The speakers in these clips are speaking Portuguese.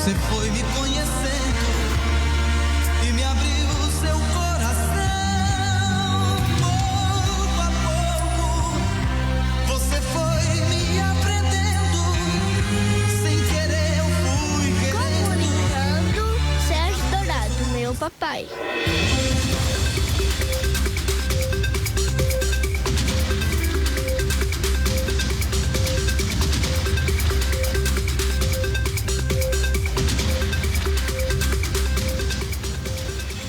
Você foi me conhecendo e me abriu seu coração. Pouco a pouco, você foi me aprendendo. Sem querer eu fui querendo. Comunicando Sérgio Dourado, meu papai.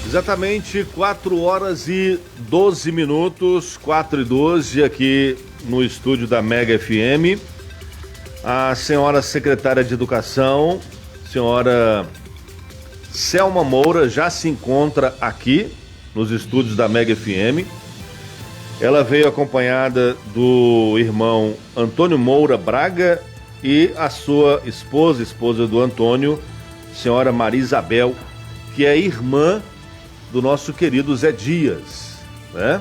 Exatamente 4 horas e 12 minutos, 4 e 12 aqui no estúdio da Mega FM. A senhora secretária de Educação, senhora Selma Moura, já se encontra aqui nos estúdios da Mega FM. Ela veio acompanhada do irmão Antônio Moura Braga e a sua esposa do Antônio, senhora Maria Isabel, que é irmã do nosso querido Zé Dias, né?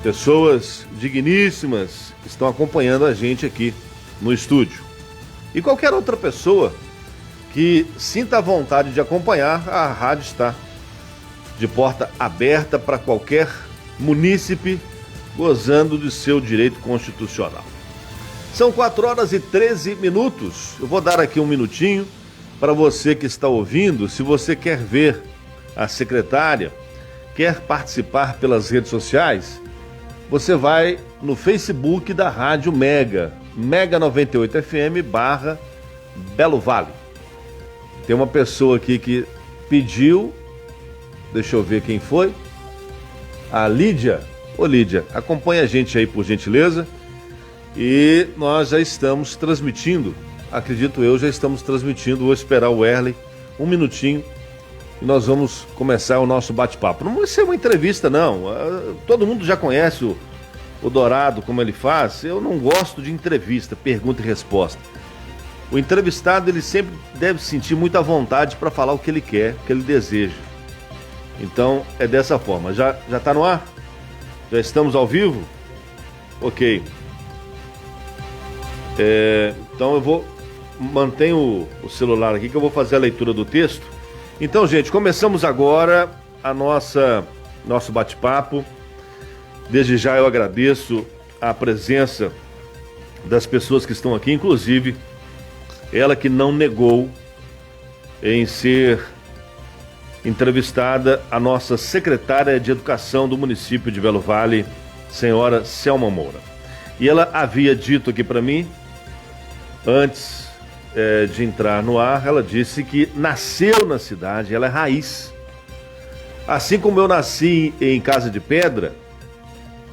Pessoas digníssimas estão acompanhando a gente aqui no estúdio. E qualquer outra pessoa que sinta a vontade de acompanhar, a rádio está de porta aberta para qualquer munícipe gozando de seu direito constitucional. São 4 horas e 13 minutos. Eu vou dar aqui um minutinho para você que está ouvindo. Se você quer ver a secretária, quer participar pelas redes sociais, você vai no Facebook da Rádio Mega 98 FM /Belo Vale. Tem uma pessoa aqui que pediu, deixa eu ver quem foi, a Lídia. Ô Lídia, acompanha a gente aí por gentileza, e nós já estamos transmitindo, acredito eu, já estamos transmitindo, vou esperar o Erley um minutinho, e nós vamos começar o nosso bate-papo. Não vai ser uma entrevista, não. Todo mundo já conhece o Dourado, como ele faz. Eu não gosto de entrevista, pergunta e resposta. O entrevistado, ele sempre deve sentir muita vontade para falar o que ele quer, o que ele deseja. Então, é dessa forma. Já está no ar? Já estamos ao vivo? Ok. Então eu vou... Mantenho o celular aqui que eu vou fazer a leitura do texto. Então, gente, começamos agora nosso bate-papo. Desde já eu agradeço a presença das pessoas que estão aqui, inclusive ela que não negou em ser entrevistada, a nossa secretária de Educação do município de Belo Vale, senhora Selma Moura. E ela havia dito aqui para mim, antes de entrar no ar, ela disse que nasceu na cidade, ela é raiz. Assim como eu nasci em Casa de Pedra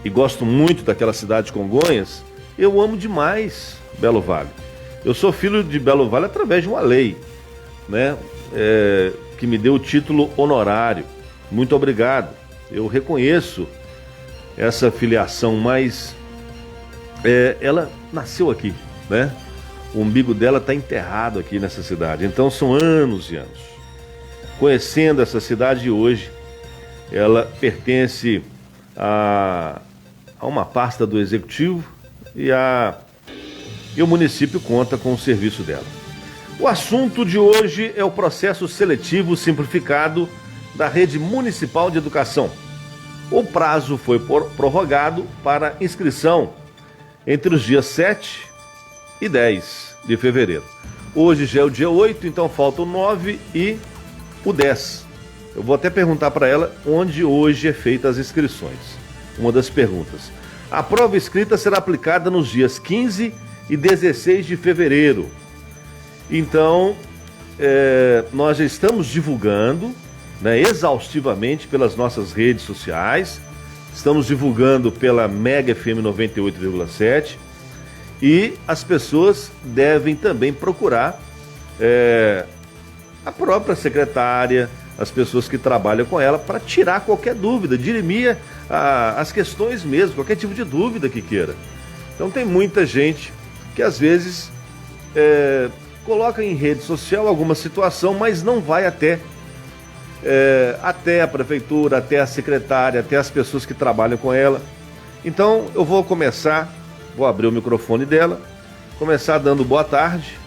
e gosto muito daquela cidade de Congonhas, eu amo demais Belo Vale. Eu sou filho de Belo Vale através de uma lei, né? Que me deu o título honorário. Muito obrigado. Eu reconheço essa filiação, mas ela nasceu aqui, né? O umbigo dela está enterrado aqui nessa cidade. Então são anos e anos conhecendo essa cidade, e hoje ela pertence a uma pasta do executivo e o município conta com o serviço dela. O assunto de hoje é o processo seletivo simplificado da Rede Municipal de Educação. O prazo foi prorrogado para inscrição entre os dias 7 e 10 de fevereiro. Hoje já é o dia 8, então falta o 9 e o 10. Eu vou até perguntar para ela onde hoje é feita as inscrições. Uma das perguntas. A prova escrita será aplicada nos dias 15 e 16 de fevereiro. Então, nós já estamos divulgando, né, exaustivamente pelas nossas redes sociais. Estamos divulgando pela Mega FM 98,7. E as pessoas devem também procurar a própria secretária, as pessoas que trabalham com ela, para tirar qualquer dúvida, dirimir as questões mesmo, qualquer tipo de dúvida que queira. Então tem muita gente que às vezes coloca em rede social alguma situação, mas não vai até a prefeitura, até a secretária, até as pessoas que trabalham com ela. Então eu vou abrir o microfone dela, começar dando boa tarde.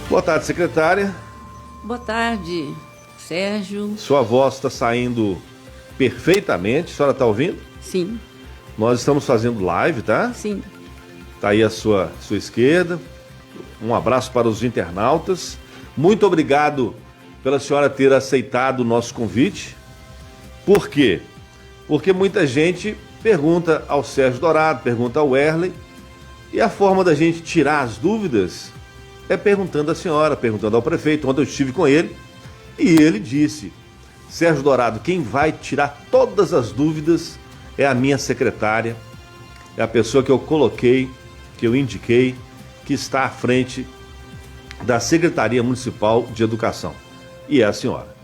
Boa tarde, secretária. Boa tarde, Sérgio. Sua voz está saindo perfeitamente. A senhora está ouvindo? Sim. Nós estamos fazendo live, tá? Sim. Está aí a sua esquerda. Um abraço para os internautas. Muito obrigado pela senhora ter aceitado o nosso convite. Por quê? Porque muita gente pergunta ao Sérgio Dourado, pergunta ao Werley, e a forma da gente tirar as dúvidas é perguntando à senhora, perguntando ao prefeito. Ontem eu estive com ele e ele disse: Sérgio Dourado, quem vai tirar todas as dúvidas é a minha secretária, é a pessoa que eu coloquei, que eu indiquei, que está à frente da Secretaria Municipal de Educação. E é a senhora.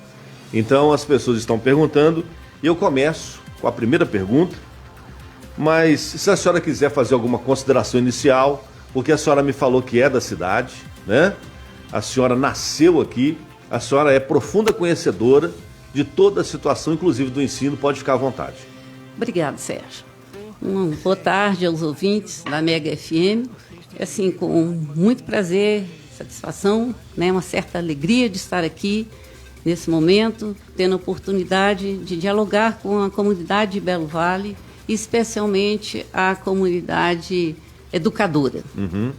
Então as pessoas estão perguntando e eu começo com a primeira pergunta, mas se a senhora quiser fazer alguma consideração inicial, porque a senhora me falou que é da cidade, né? A senhora nasceu aqui, a senhora é profunda conhecedora de toda a situação, inclusive do ensino, pode ficar à vontade. Obrigado, Sérgio. Boa tarde aos ouvintes da Mega FM. Assim, com muito prazer, satisfação, né? Uma certa alegria de estar aqui nesse momento, tendo a oportunidade de dialogar com a comunidade de Belo Vale, especialmente a comunidade educadora. Uhum.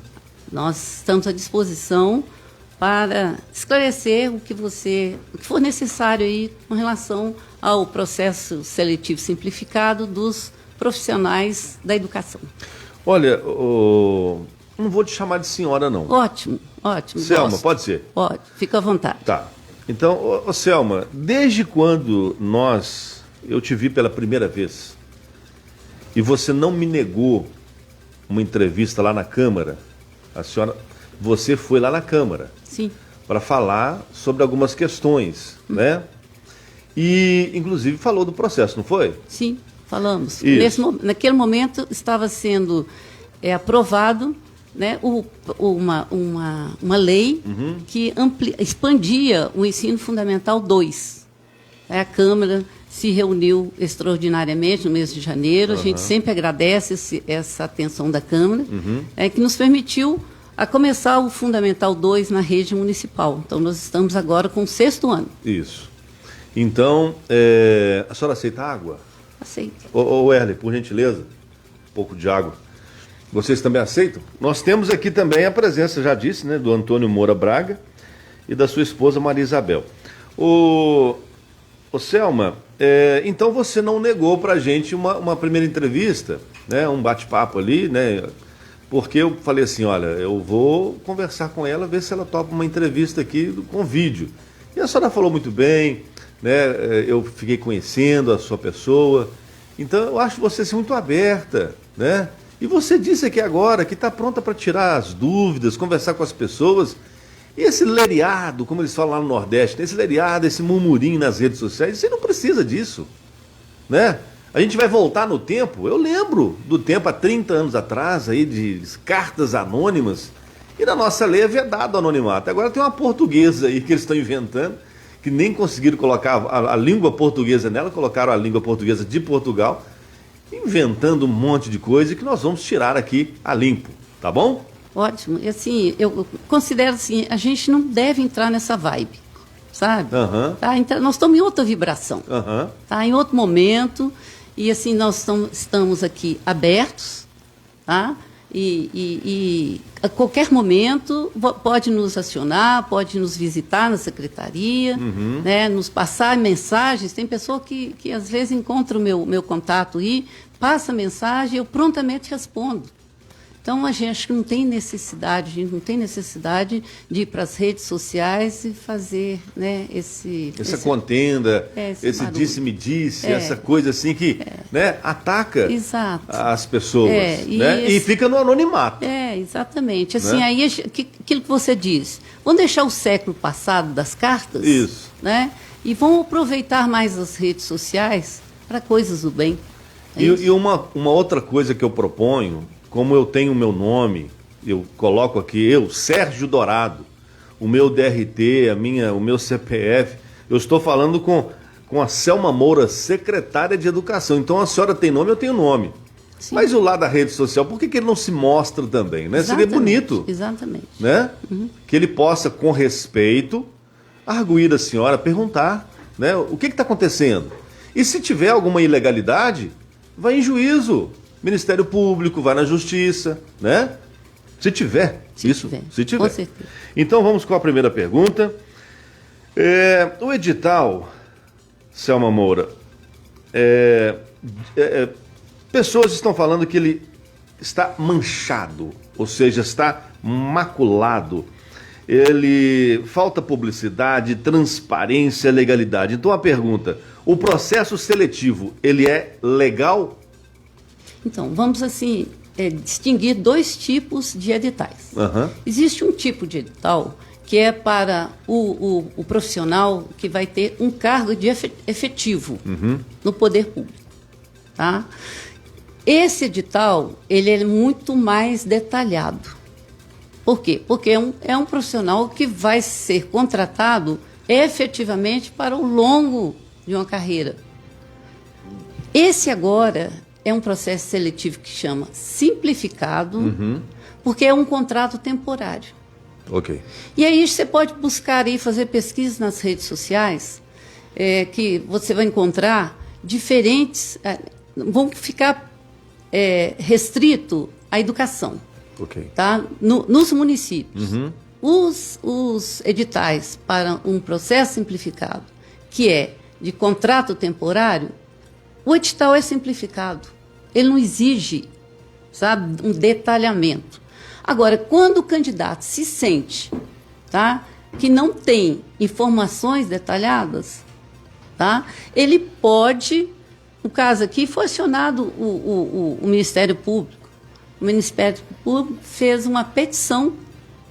Nós estamos à disposição para esclarecer o que for necessário aí com relação ao processo seletivo simplificado dos profissionais da educação. Olha, não vou te chamar de senhora, não. Ótimo, ótimo. Selma, gosto. pode ser? Pode, fica à vontade. Tá. Então, Selma, desde quando eu te vi pela primeira vez e você não me negou uma entrevista lá na Câmara, você foi lá na Câmara. Sim. Para falar sobre algumas questões, né? E, inclusive, falou do processo, não foi? Sim, falamos. Naquele momento estava sendo aprovado, né, uma lei que expandia o ensino fundamental 2. A Câmara se reuniu extraordinariamente no mês de janeiro. A gente sempre agradece essa atenção da Câmara, que nos permitiu a começar o Fundamental 2 na rede municipal. Então, nós estamos agora com o 6º ano. Isso. Então, a senhora aceita água? Aceito. Ô Erle, por gentileza, um pouco de água. Vocês também aceitam? Nós temos aqui também a presença, já disse, né, do Antônio Moura Braga e da sua esposa Maria Isabel. Ô Selma, então você não negou pra gente uma primeira entrevista, né, um bate-papo ali, né? Porque eu falei assim, olha, eu vou conversar com ela, ver se ela topa uma entrevista aqui com vídeo. E a senhora falou muito bem, né? Eu fiquei conhecendo a sua pessoa. Então eu acho você assim, muito aberta, né? E você disse aqui agora que está pronta para tirar as dúvidas, conversar com as pessoas. E esse leriado, como eles falam lá no Nordeste, esse leriado, esse murmurinho nas redes sociais, você não precisa disso, né? A gente vai voltar no tempo, eu lembro do tempo há 30 anos atrás, aí, de cartas anônimas, e na nossa lei é vedado o anonimato. Agora tem uma portuguesa aí que eles estão inventando, que nem conseguiram colocar a língua portuguesa nela, colocaram a língua portuguesa de Portugal, inventando um monte de coisa que nós vamos tirar aqui a limpo, tá bom? Ótimo. E assim, eu considero assim, a gente não deve entrar nessa vibe, sabe? Tá? Então, nós estamos em outra vibração, tá? Em outro momento. E assim, nós estamos aqui abertos, tá? E a qualquer momento pode nos acionar, pode nos visitar na secretaria, né? Nos passar mensagens. Tem pessoa que às vezes encontra o meu contato e passa mensagem, eu prontamente respondo. Então, a gente acho que não tem necessidade de ir para as redes sociais e fazer, né, essa contenda, esse barulho. Disse-me-disse, essa coisa assim que né, ataca as pessoas, né, e fica no anonimato. Exatamente. Assim, aí aquilo que você diz, vamos deixar o século passado das cartas, isso, né, e vamos aproveitar mais as redes sociais para coisas do bem. E uma outra coisa que eu proponho, como eu tenho o meu nome, eu coloco aqui, Sérgio Dourado, o meu DRT, o meu CPF, eu estou falando com a Selma Moura, secretária de Educação. Então a senhora tem nome, eu tenho nome. Sim. Mas o lado da rede social, por que ele não se mostra também, né? Seria bonito. Exatamente. Né? Que ele possa, com respeito, arguir a senhora, perguntar, né? O que está acontecendo? E se tiver alguma ilegalidade, vai em juízo. Ministério Público, vai na Justiça, né? Se tiver. Se tiver. Com certeza. Então vamos com a primeira pergunta. O edital, Selma Moura, pessoas estão falando que ele está manchado, ou seja, está maculado. Ele falta publicidade, transparência, legalidade. Então a pergunta, o processo seletivo, ele é legal? Então, vamos assim, distinguir dois tipos de editais. Existe um tipo de edital que é para o profissional que vai ter um cargo de efetivo no poder público. Tá? Esse edital, ele é muito mais detalhado. Por quê? Porque é um profissional que vai ser contratado efetivamente para o longo de uma carreira. Esse agora é um processo seletivo que chama simplificado, porque é um contrato temporário. Ok. E aí você pode buscar aí, fazer pesquisas nas redes sociais, que você vai encontrar diferentes, vão ficar restrito à educação. Okay. Tá? Nos municípios, os editais para um processo simplificado, que é de contrato temporário, o edital é simplificado. Ele não exige, sabe, um detalhamento. Agora, quando o candidato se sente, tá, que não tem informações detalhadas, tá, ele pode, no caso aqui, foi acionado o Ministério Público. O Ministério Público fez uma petição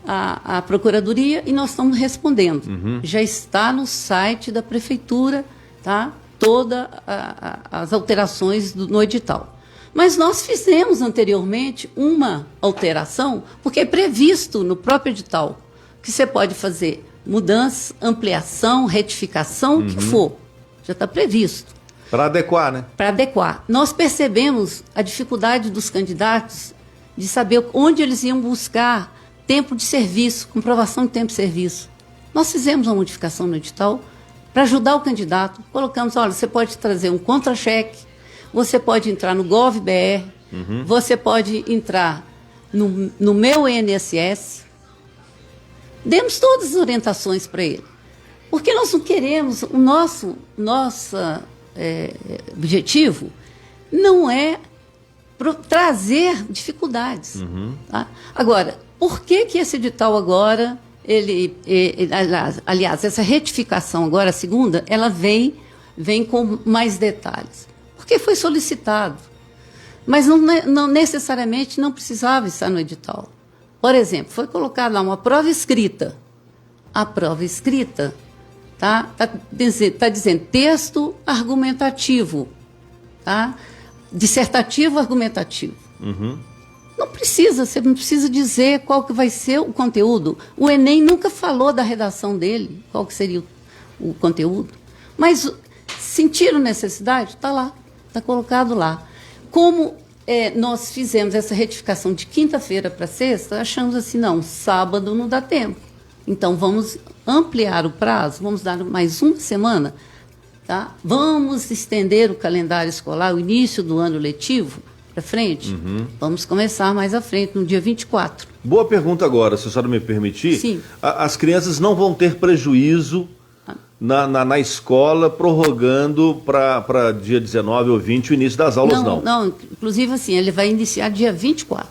à Procuradoria e nós estamos respondendo. Já está no site da Prefeitura, tá? Todas as alterações no edital. Mas nós fizemos anteriormente uma alteração, porque é previsto no próprio edital que você pode fazer mudança, ampliação, retificação, o que for. Já está previsto. Para adequar, né? Para adequar. Nós percebemos a dificuldade dos candidatos de saber onde eles iam buscar tempo de serviço, comprovação de tempo de serviço. Nós fizemos uma modificação no edital para ajudar o candidato. Colocamos, olha, você pode trazer um contra-cheque, você pode entrar no GovBR, você pode entrar no meu INSS. Demos todas as orientações para ele. Porque nós não queremos, nosso objetivo não é trazer dificuldades. Tá? Agora, por que esse edital agora, aliás, essa retificação agora, a segunda, ela vem com mais detalhes? Porque foi solicitado. Mas não necessariamente não precisava estar no edital. Por exemplo, foi colocada lá uma prova escrita. A prova escrita tá dizendo texto argumentativo, tá? Dissertativo argumentativo. Você não precisa dizer qual que vai ser o conteúdo. O Enem nunca falou da redação dele, qual que seria o conteúdo. Mas sentiram necessidade? Está lá, está colocado lá. Como nós fizemos essa retificação de quinta-feira para sexta, achamos assim, não, sábado não dá tempo. Então vamos ampliar o prazo, vamos dar mais uma semana. Tá? Vamos estender o calendário escolar, o início do ano letivo, para frente? Vamos começar mais à frente, no dia 24. Boa pergunta agora, se a senhora me permitir. Sim. As crianças não vão ter prejuízo na escola, prorrogando para dia 19 ou 20 o início das aulas, não? Não, inclusive assim, ele vai iniciar dia 24.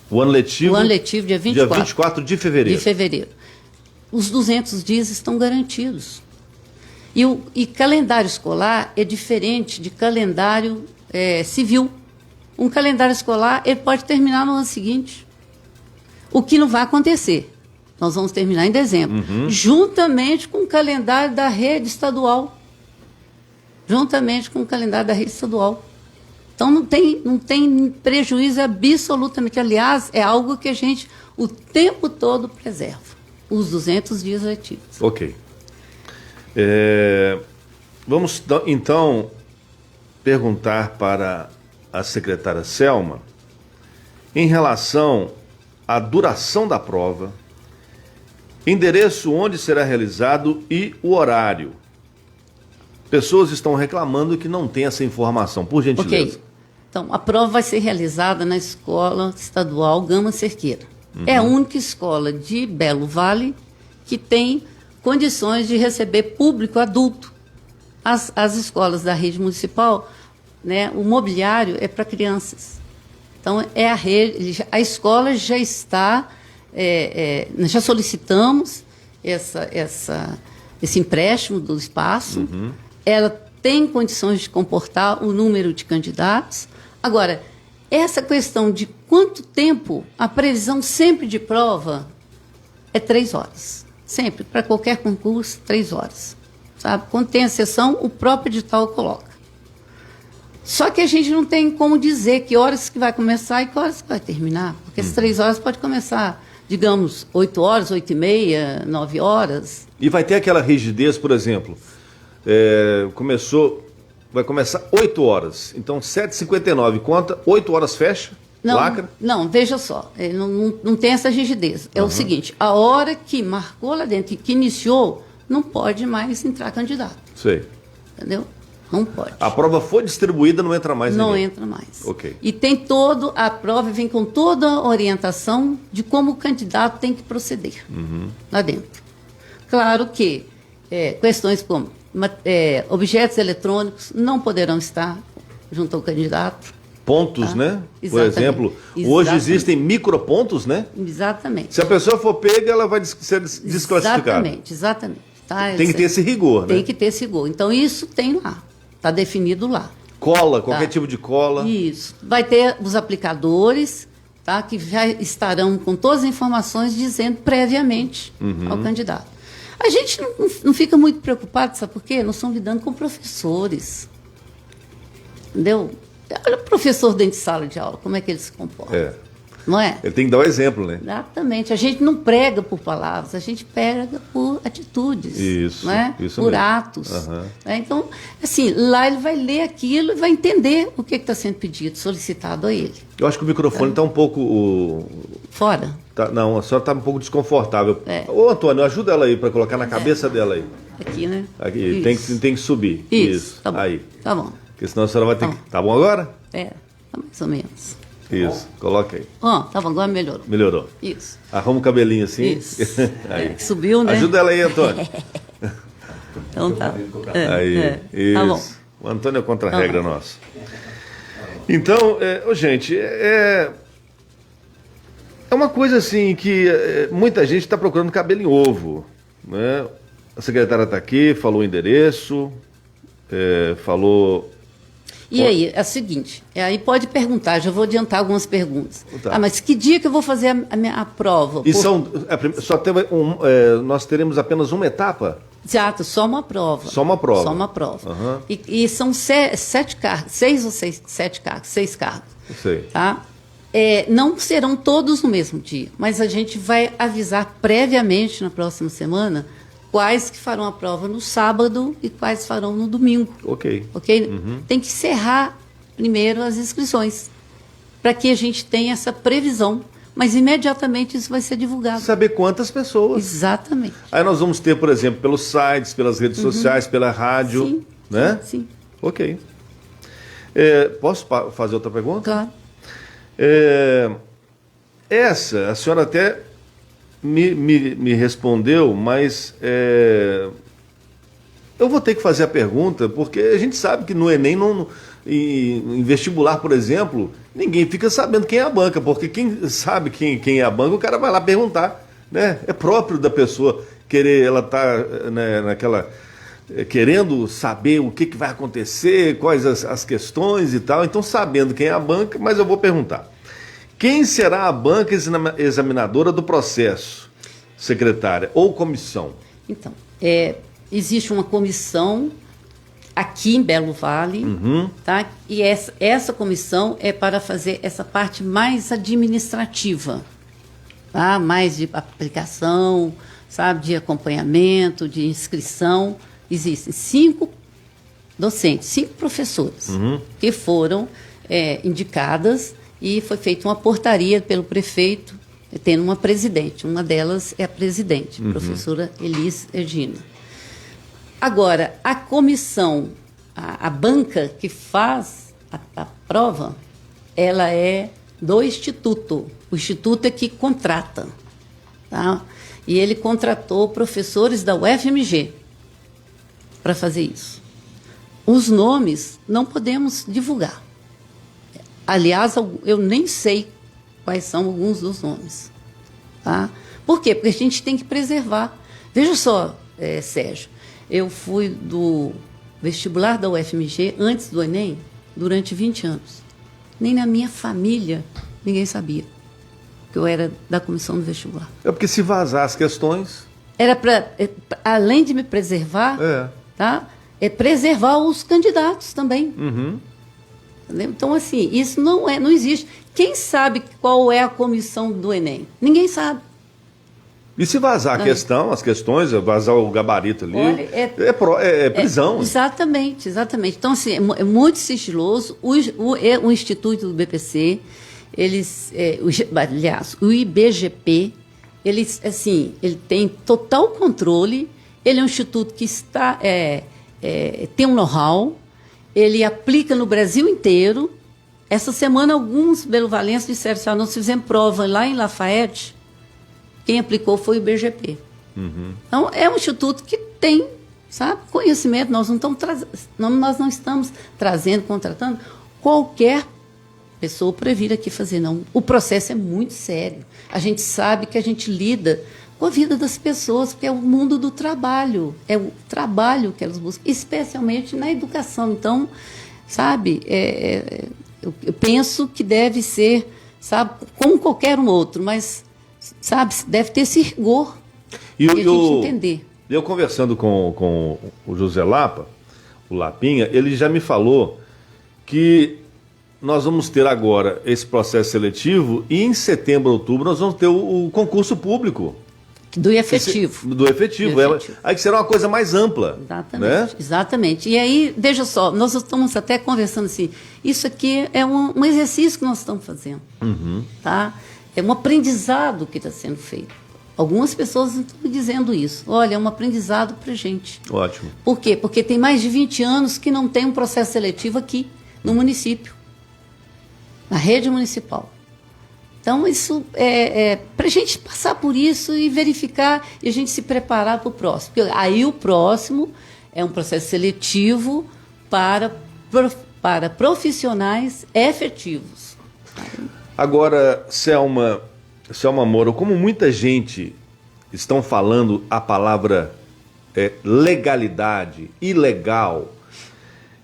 O ano letivo? O ano letivo, dia 24. Dia 24 de fevereiro. De fevereiro. Os 200 dias estão garantidos. E calendário escolar é diferente de calendário civil. Um calendário escolar ele pode terminar no ano seguinte. O que não vai acontecer. Nós vamos terminar em dezembro. Juntamente com o calendário da rede estadual. Então não tem prejuízo absolutamente. Aliás, é algo que a gente o tempo todo preserva. Os 200 dias letivos. Ok. Vamos, então, perguntar para a secretária Selma em relação à duração da prova, endereço onde será realizado e o horário. Pessoas estão reclamando que não tem essa informação, por gentileza. Ok. Então, a prova vai ser realizada na Escola Estadual Gama Cerqueira. É a única escola de Belo Vale que tem condições de receber público adulto. As escolas da rede municipal, né, o mobiliário é para crianças. Então, é a rede, a escola já está, nós já solicitamos esse empréstimo do espaço, ela tem condições de comportar o número de candidatos. Agora, essa questão de quanto tempo, a previsão sempre de prova é 3 horas. Sempre, para qualquer concurso, 3 horas. Sabe? Quando tem a sessão, o próprio edital coloca. Só que a gente não tem como dizer que horas que vai começar e que horas que vai terminar. Porque as 3 horas pode começar, digamos, 8 horas, 8h30, 9 horas. E vai ter aquela rigidez, por exemplo, vai começar 8 horas, então 7h59 conta, 8 horas fecha, lacra? Não, veja só, não tem essa rigidez. É o seguinte, a hora que marcou lá dentro, que iniciou, não pode mais entrar candidato. Sei. Entendeu? Não pode. A prova foi distribuída, não entra mais ninguém. Não entra mais. Ok. E tem a prova vem com toda a orientação de como o candidato tem que proceder lá dentro. Claro que questões como objetos eletrônicos não poderão estar junto ao candidato. Pontos, tá? né? Exatamente. Por exemplo, hoje existem micropontos, né? Exatamente. Se a pessoa for pega, ela vai ser desclassificada. Exatamente. Tá? Tem que ter esse rigor, né? Tem que ter esse rigor. Então, isso tem lá. Está definido lá. Cola, qualquer tipo de cola. Isso. Vai ter os aplicadores, tá? Que já estarão com todas as informações dizendo previamente ao candidato. A gente não fica muito preocupado, sabe por quê? Nós estamos lidando com professores. Entendeu? Olha o professor dentro de sala de aula, como é que ele se comporta. Não é? Ele tem que dar o exemplo, né? Exatamente. A gente não prega por palavras, a gente prega por atitudes. Isso, não é? isso por mesmo. atos. Né? Então, assim, lá ele vai ler aquilo e vai entender o que está sendo pedido, solicitado a ele. Eu acho que o microfone está um pouco... Fora? Não, a senhora está um pouco desconfortável. Ô, Antônio, ajuda ela aí para colocar na cabeça dela aí. Aqui, né? Aqui, tem que subir. Isso. Tá bom. Aí. Tá bom. Porque senão a senhora vai ter que... Tá bom agora? Tá mais ou menos. Isso, coloca aí. Tá bom, agora melhorou. Melhorou. Isso. Arruma o cabelinho assim. Isso. Aí. Subiu, né? Ajuda ela aí, Antônio. Então tá. Aí, isso. Tá bom. O Antônio é contra a regra nossa. Então, gente, é uma coisa assim que muita gente está procurando cabelo em ovo, né? A secretária está aqui, falou o endereço, falou... E aí, é o seguinte, aí pode perguntar, já vou adiantar algumas perguntas. Tá. Mas que dia que eu vou fazer a prova? E nós teremos apenas uma etapa? Exato, só uma prova. Só uma prova. Só uma prova. E são 7 cargos, 7 cargos, 6 cargos. Sei. Tá? Não serão todos no mesmo dia, mas a gente vai avisar previamente na próxima semana quais que farão a prova no sábado e quais farão no domingo. Ok. Tem que encerrar primeiro as inscrições, para que a gente tenha essa previsão, mas imediatamente isso vai ser divulgado. Saber quantas pessoas. Exatamente. Aí nós vamos ter, por exemplo, pelos sites, pelas redes sociais, pela rádio, sim, né? Sim. Ok. Posso fazer outra pergunta? Claro. A senhora até me respondeu, mas eu vou ter que fazer a pergunta, porque a gente sabe que no Enem, em vestibular, por exemplo, ninguém fica sabendo quem é a banca, porque quem sabe quem é a banca, o cara vai lá perguntar, né? É próprio da pessoa querer, ela tá, né, naquela... querendo saber o que vai acontecer, quais as questões e tal, então sabendo quem é a banca, mas eu vou perguntar. Quem será a banca examinadora do processo, secretária, ou comissão? Então, existe uma comissão aqui em Belo Vale, tá? E essa comissão é para fazer essa parte mais administrativa, tá? Mais de aplicação, sabe, de acompanhamento, de inscrição. Existem 5 docentes, 5 professores que foram indicadas e foi feita uma portaria pelo prefeito, tendo uma presidente. Uma delas é a presidente, professora Elis Regina. Agora, a comissão, a banca que faz a prova, ela é do Instituto. O Instituto é que contrata. Tá? E ele contratou professores da UFMG para fazer isso. Os nomes não podemos divulgar. Aliás, eu nem sei quais são alguns dos nomes. Tá? Por quê? Porque a gente tem que preservar. Veja só, Sérgio, eu fui do vestibular da UFMG antes do Enem durante 20 anos. Nem na minha família ninguém sabia que eu era da comissão do vestibular. É porque se vazar as questões... Era para, além de me preservar, tá? Preservar os candidatos também. Entendeu? Então, assim, isso não existe. Quem sabe qual é a comissão do Enem? Ninguém sabe. E se vazar a questão, as questões, vazar o gabarito ali, olha, é prisão. Exatamente. Então, assim, é muito sigiloso. O Instituto do BPC, aliás, o IBGP, ele tem total controle. Ele é um instituto que tem um know-how, ele aplica no Brasil inteiro. Essa semana, alguns belovalenses disseram assim, nós fizemos prova lá em Lafayette. Quem aplicou foi o IBGP. Então, é um instituto que tem, sabe, conhecimento. Nós não estamos contratando qualquer pessoa para vir aqui fazer, não. O processo é muito sério. A gente sabe que a gente lida com a vida das pessoas, porque é o mundo do trabalho. É o trabalho que elas buscam, especialmente na educação. Então, sabe, eu penso que deve ser, sabe, como qualquer um outro, mas... sabe, deve ter esse rigor e a gente entender. Eu conversando com o José Lapa, o Lapinha, ele já me falou que nós vamos ter agora esse processo seletivo e em setembro, outubro, nós vamos ter o concurso público. Do efetivo. Do efetivo. Aí que será uma coisa mais ampla. Exatamente, né? Exatamente. E aí, veja só, nós estamos até conversando assim, isso aqui é um exercício que nós estamos fazendo. Tá? É um aprendizado que está sendo feito. Algumas pessoas estão dizendo isso. Olha, é um aprendizado para a gente. Ótimo. Por quê? Porque tem mais de 20 anos que não tem um processo seletivo aqui, no município, na rede municipal. Então, isso para a gente passar por isso e verificar e a gente se preparar para o próximo. Porque aí o próximo é um processo seletivo para profissionais efetivos. Agora, Selma Moura, como muita gente estão falando a palavra legalidade, ilegal,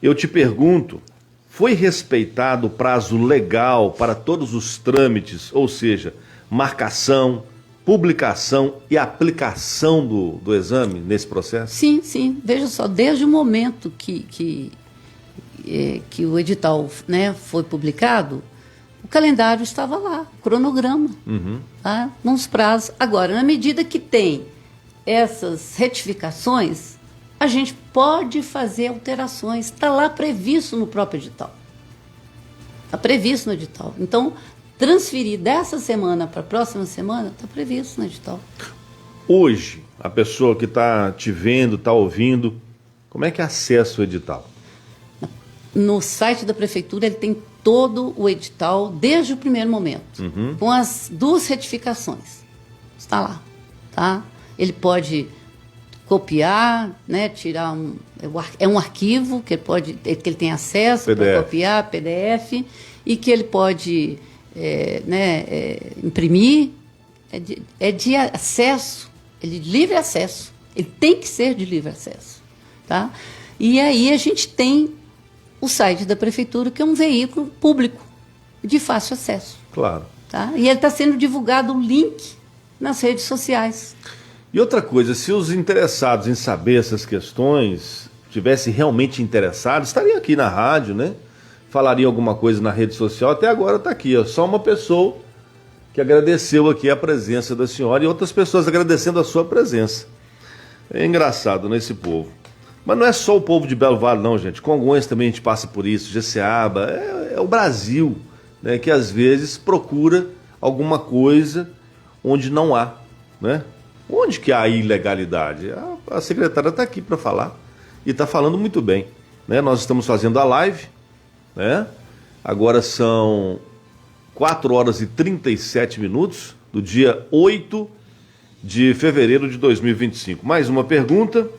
eu te pergunto, foi respeitado o prazo legal para todos os trâmites, ou seja, marcação, publicação e aplicação do exame nesse processo? Sim. Veja só, desde o momento que o edital, né, foi publicado, o calendário estava lá, o cronograma, tá? Nos prazos. Agora, na medida que tem essas retificações, a gente pode fazer alterações. Está lá previsto no próprio edital. Está previsto no edital. Então, transferir dessa semana para a próxima semana, está previsto no edital. Hoje, a pessoa que está te vendo, está ouvindo, como é que acessa o edital? No site da prefeitura, ele tem todo o edital desde o primeiro momento, com as 2 retificações. Está lá, tá? Ele pode copiar, né, tirar um arquivo que ele tem acesso para copiar, PDF, e que ele pode imprimir. É de acesso, de livre acesso. Ele tem que ser de livre acesso, tá? E aí a gente tem o site da prefeitura, que é um veículo público, de fácil acesso. Claro. Tá? E ele está sendo divulgado o link nas redes sociais. E outra coisa, se os interessados em saber essas questões tivessem realmente interessados, estariam aqui na rádio, né? Falariam alguma coisa na rede social. Até agora está aqui, ó, só uma pessoa que agradeceu aqui a presença da senhora e outras pessoas agradecendo a sua presença. É engraçado, né, esse povo. Mas não é só o povo de Belo Vale, não, gente. Congonhas também a gente passa por isso, Jeceaba, é o Brasil, né, que às vezes procura alguma coisa onde não há, né? Onde que há ilegalidade? A secretária está aqui para falar e está falando muito bem, né? Nós estamos fazendo a live, né? Agora são 4 horas e 37 minutos do dia 8 de fevereiro de 2025. Mais uma pergunta.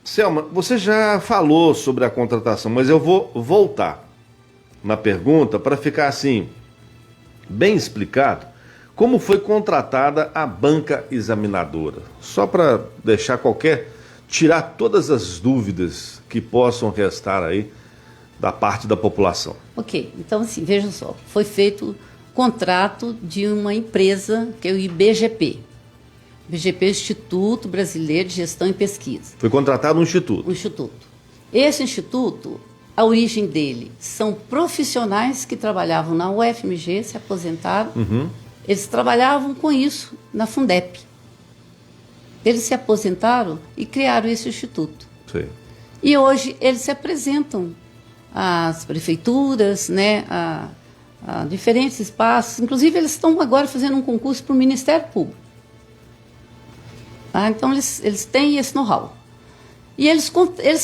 Selma, você já falou sobre a contratação, mas eu vou voltar na pergunta para ficar assim, bem explicado, como foi contratada a banca examinadora. Só para deixar tirar todas as dúvidas que possam restar aí da parte da população. Ok, então assim, veja só, foi feito contrato de uma empresa que é o IBGP. IBGP, Instituto Brasileiro de Gestão e Pesquisa. Foi contratado um instituto. Um instituto. Esse instituto, a origem dele são profissionais que trabalhavam na UFMG, se aposentaram. Eles trabalhavam com isso na Fundep. Eles se aposentaram e criaram esse instituto. Sim. E hoje eles se apresentam às prefeituras, né, a diferentes espaços. Inclusive, eles estão agora fazendo um concurso para o Ministério Público. Tá? Então, eles têm esse know-how. E eles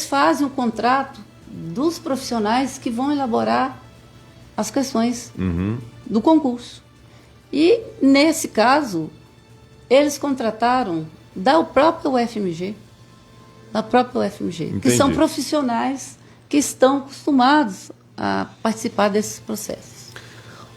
fazem o contrato dos profissionais que vão elaborar as questões do concurso. E, nesse caso, eles contrataram da própria UFMG, Entendi. que são profissionais que estão acostumados a participar desses processos.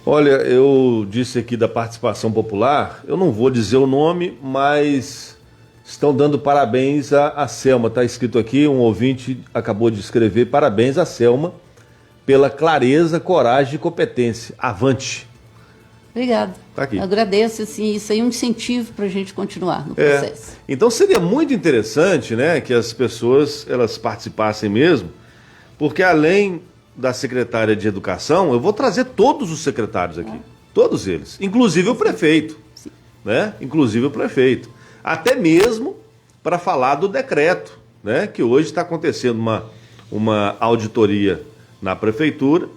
Olha, eu disse aqui da participação popular, eu não vou dizer o nome, mas estão dando parabéns à Selma. Está escrito aqui, um ouvinte acabou de escrever, parabéns à Selma pela clareza, coragem e competência. Avante. Obrigada. Tá aqui. Eu agradeço, assim, isso aí é um incentivo para a gente continuar no processo. Então seria muito interessante, né, que as pessoas elas participassem mesmo, porque além da secretária de Educação, eu vou trazer todos os secretários aqui, todos eles, inclusive o prefeito, né? Inclusive o prefeito, até mesmo para falar do decreto, né? Que hoje está acontecendo uma auditoria na prefeitura,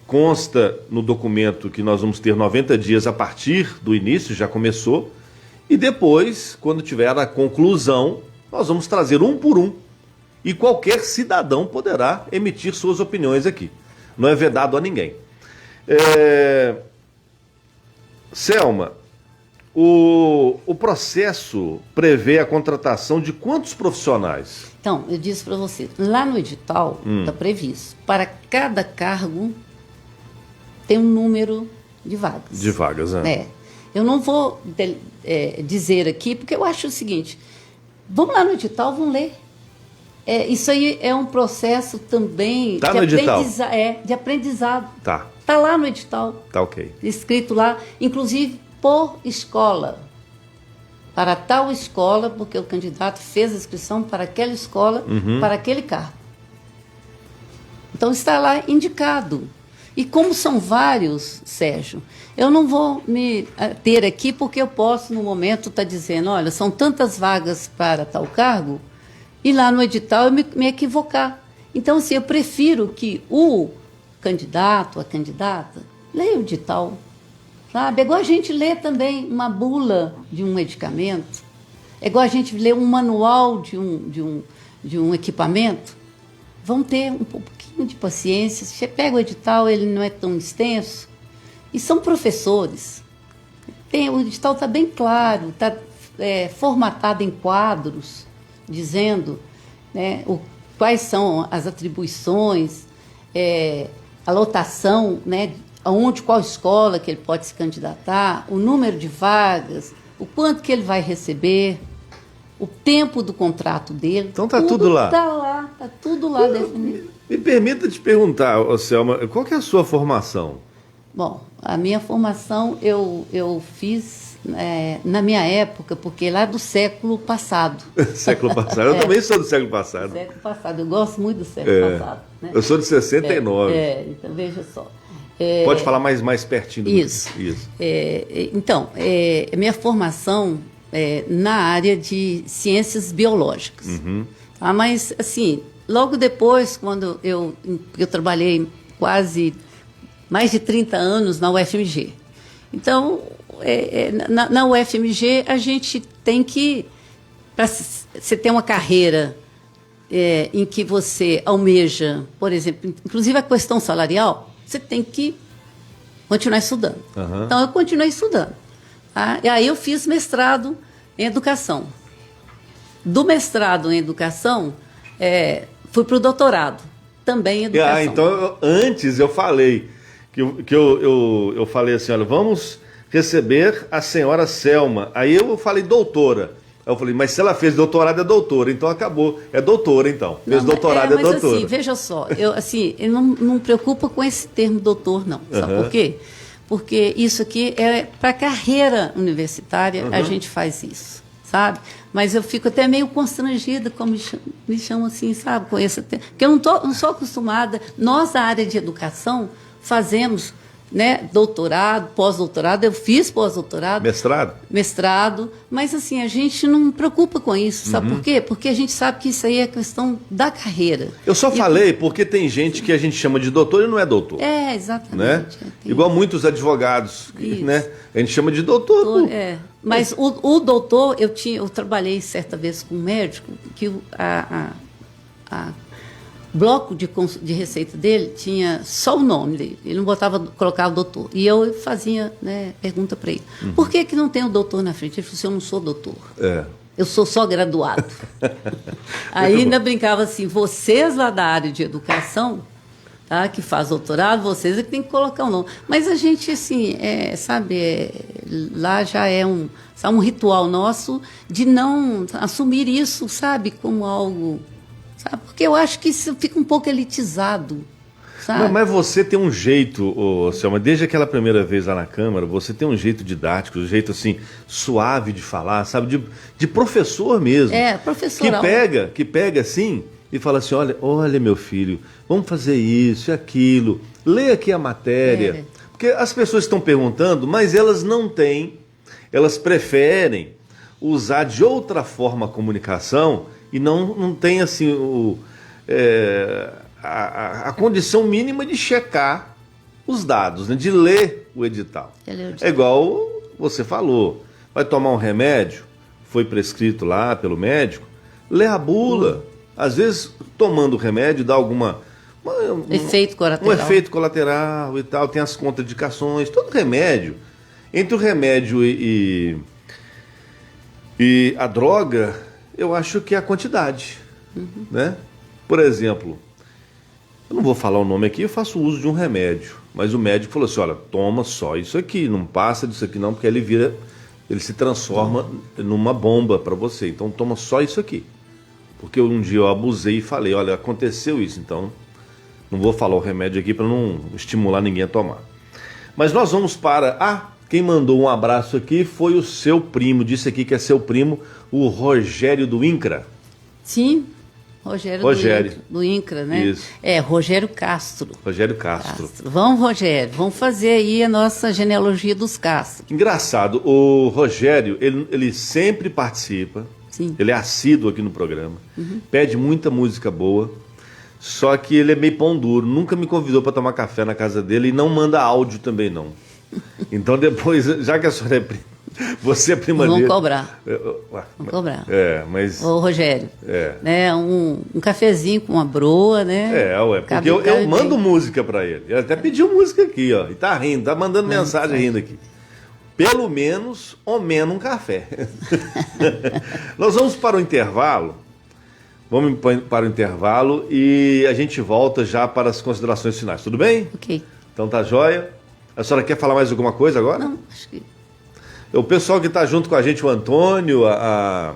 consta no documento que nós vamos ter 90 dias a partir do início, já começou, e depois, quando tiver a conclusão, nós vamos trazer um por um. E qualquer cidadão poderá emitir suas opiniões aqui. Não é vedado a ninguém. Selma, o processo prevê a contratação de quantos profissionais? Então, eu disse para você, lá no edital está previsto, para cada cargo tem um número de vagas. De vagas, né? Eu não vou dizer aqui, porque eu acho o seguinte, vamos lá no edital, vamos ler. Isso aí é um processo também de aprendizado. Tá. Está lá no edital. Tá ok. Escrito lá, inclusive por escola. Para tal escola, porque o candidato fez a inscrição para aquela escola, para aquele cargo. Então está lá indicado. E como são vários, Sérgio, eu não vou me ter aqui porque eu posso, no momento, estar dizendo, olha, são tantas vagas para tal cargo, e lá no edital eu me equivocar. Então, assim, eu prefiro que o candidato, a candidata, leia o edital, sabe? É igual a gente lê também uma bula de um medicamento, é igual a gente lê um manual de um equipamento. Vão ter um pouquinho de paciência. Você pega o edital, ele não é tão extenso. E são professores. O edital está bem claro, está formatado em quadros, dizendo, né, quais são as atribuições, a lotação, né, qual escola que ele pode se candidatar, o número de vagas, o quanto que ele vai receber, o tempo do contrato dele. Então está tudo lá. Está tudo lá definido. Me permita te perguntar, Selma, qual que é a sua formação? Bom, a minha formação eu fiz na minha época, porque lá do século passado. Século passado? Eu também sou do século passado. Século passado, eu gosto muito do século passado. Né? Eu sou de 69. Então veja só. Pode falar mais pertinho do Isso. Então, minha formação na área de ciências biológicas. Mas, assim, logo depois, quando eu trabalhei quase mais de 30 anos na UFMG. Então, na UFMG, a gente tem que, para você ter uma carreira em que você almeja, por exemplo, inclusive a questão salarial, você tem que continuar estudando. Uhum. Então, eu continuei estudando. Tá? E aí eu fiz mestrado em educação. Do mestrado em educação, fui para o doutorado, também em educação. Então, antes eu falei, eu falei assim, olha, vamos receber a senhora Selma. Aí eu falei doutora. Aí eu falei, mas se ela fez doutorado é doutora, então acabou. É doutora, então. Fez doutorado é doutora. Mas assim, veja só, eu não me preocupo com esse termo doutor, não. Sabe por quê? Porque isso aqui é para carreira universitária, a gente faz isso, sabe? Mas eu fico até meio constrangida como me chamam assim, sabe? Com esse termo. Porque eu não sou acostumada. Nós, da área de educação, fazemos, né, doutorado, pós-doutorado, eu fiz pós-doutorado. Mestrado, mas assim, a gente não preocupa com isso, sabe por quê? Porque a gente sabe que isso aí é questão da carreira. Eu só falei porque tem gente que a gente chama de doutor e não é doutor. Exatamente. Né? Igual muitos advogados, né? A gente chama de doutor. Mas o doutor, eu trabalhei certa vez com um médico que bloco de receita dele tinha só o nome dele, ele não colocava doutor. E eu fazia, né, pergunta para ele, por que não tem o doutor na frente? Ele falou assim, eu não sou doutor, eu sou só graduado. Aí ainda brincava assim, vocês lá da área de educação, tá, que faz doutorado, vocês é que tem que colocar o nome. Mas a gente, assim, lá já é um ritual nosso de não assumir isso, sabe, como algo... Sabe? Porque eu acho que isso fica um pouco elitizado. Sabe? Mas você tem um jeito, Selma, desde aquela primeira vez lá na Câmara, você tem um jeito didático, um jeito assim, suave de falar, sabe? De professor mesmo. Professoral. Que pega assim e fala assim, olha meu filho, vamos fazer isso e aquilo, lê aqui a matéria. Porque as pessoas estão perguntando, mas elas não têm, elas preferem usar de outra forma a comunicação e não tem assim a condição mínima de checar os dados, né? De ler o edital. É igual você falou, vai tomar um remédio, foi prescrito lá pelo médico, lê a bula. Às vezes, tomando o remédio, dá efeito colateral. Um efeito colateral e tal, tem as contraindicações, todo remédio. Entre o remédio e a droga, eu acho que é a quantidade, né? Por exemplo, eu não vou falar o nome aqui, eu faço uso de um remédio, mas o médico falou assim, olha, toma só isso aqui, não passa disso aqui não, porque ele se transforma numa bomba para você, então toma só isso aqui. Porque um dia eu abusei e falei, olha, aconteceu isso, então não vou falar o remédio aqui para não estimular ninguém a tomar. Mas nós vamos para... quem mandou um abraço aqui foi o seu primo, disse aqui que é seu primo, o Rogério do INCRA. Sim, Rogério. Do INCRA, né? Isso. Rogério Castro. Rogério Castro. Vamos, Rogério, vamos fazer aí a nossa genealogia dos Castro. Engraçado, o Rogério, ele sempre participa, Sim. Ele é assíduo aqui no programa, pede muita música boa, só que ele é meio pão duro, nunca me convidou para tomar café na casa dele e não manda áudio também não. Então depois, já que a senhora é prima, você é prima dele... Vamos cobrar. Mas... Ô, Rogério, né, um cafezinho com uma broa, né? Porque eu mando música para ele. Ele até pediu música aqui, ó, e tá rindo, tá mandando mensagem rindo aqui. Pelo menos, ou menos um café. Nós vamos para o intervalo. Vamos para o intervalo e a gente volta já para as considerações finais, tudo bem? Ok. Então tá jóia. A senhora quer falar mais alguma coisa agora? Não, acho que... O pessoal que está junto com a gente, o Antônio, a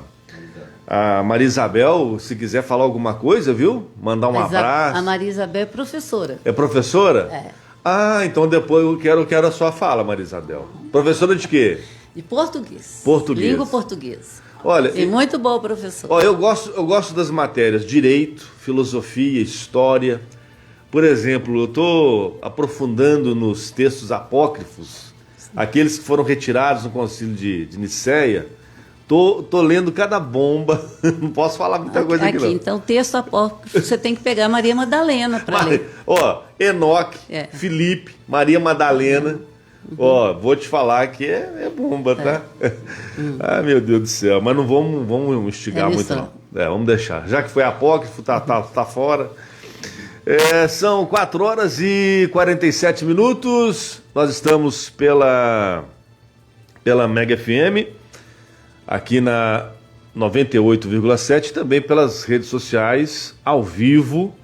Maria Isabel, se quiser falar alguma coisa, viu? Mandar um abraço. A Maria Isabel é professora. É professora? É. Então depois eu quero a sua fala, Maria Isabel. Professora de quê? De português. Português. Língua portuguesa. Olha, e muito boa professora. Eu gosto das matérias direito, filosofia, história. Por exemplo, eu estou aprofundando nos textos apócrifos, aqueles que foram retirados no Concílio de Nicéia. Tô lendo cada bomba. Não posso falar muita coisa aqui não. Então, texto apócrifo, você tem que pegar Maria Madalena para ler. Ó, Enoque, Felipe, Maria Madalena. Ó, vou te falar que é bomba, tá? Ah, meu Deus do céu. Mas não vamos instigar muito, não. Vamos deixar. Já que foi apócrifo, tá fora. São 4h47. Nós estamos pela Mega FM, aqui na 98,7, também pelas redes sociais, ao vivo,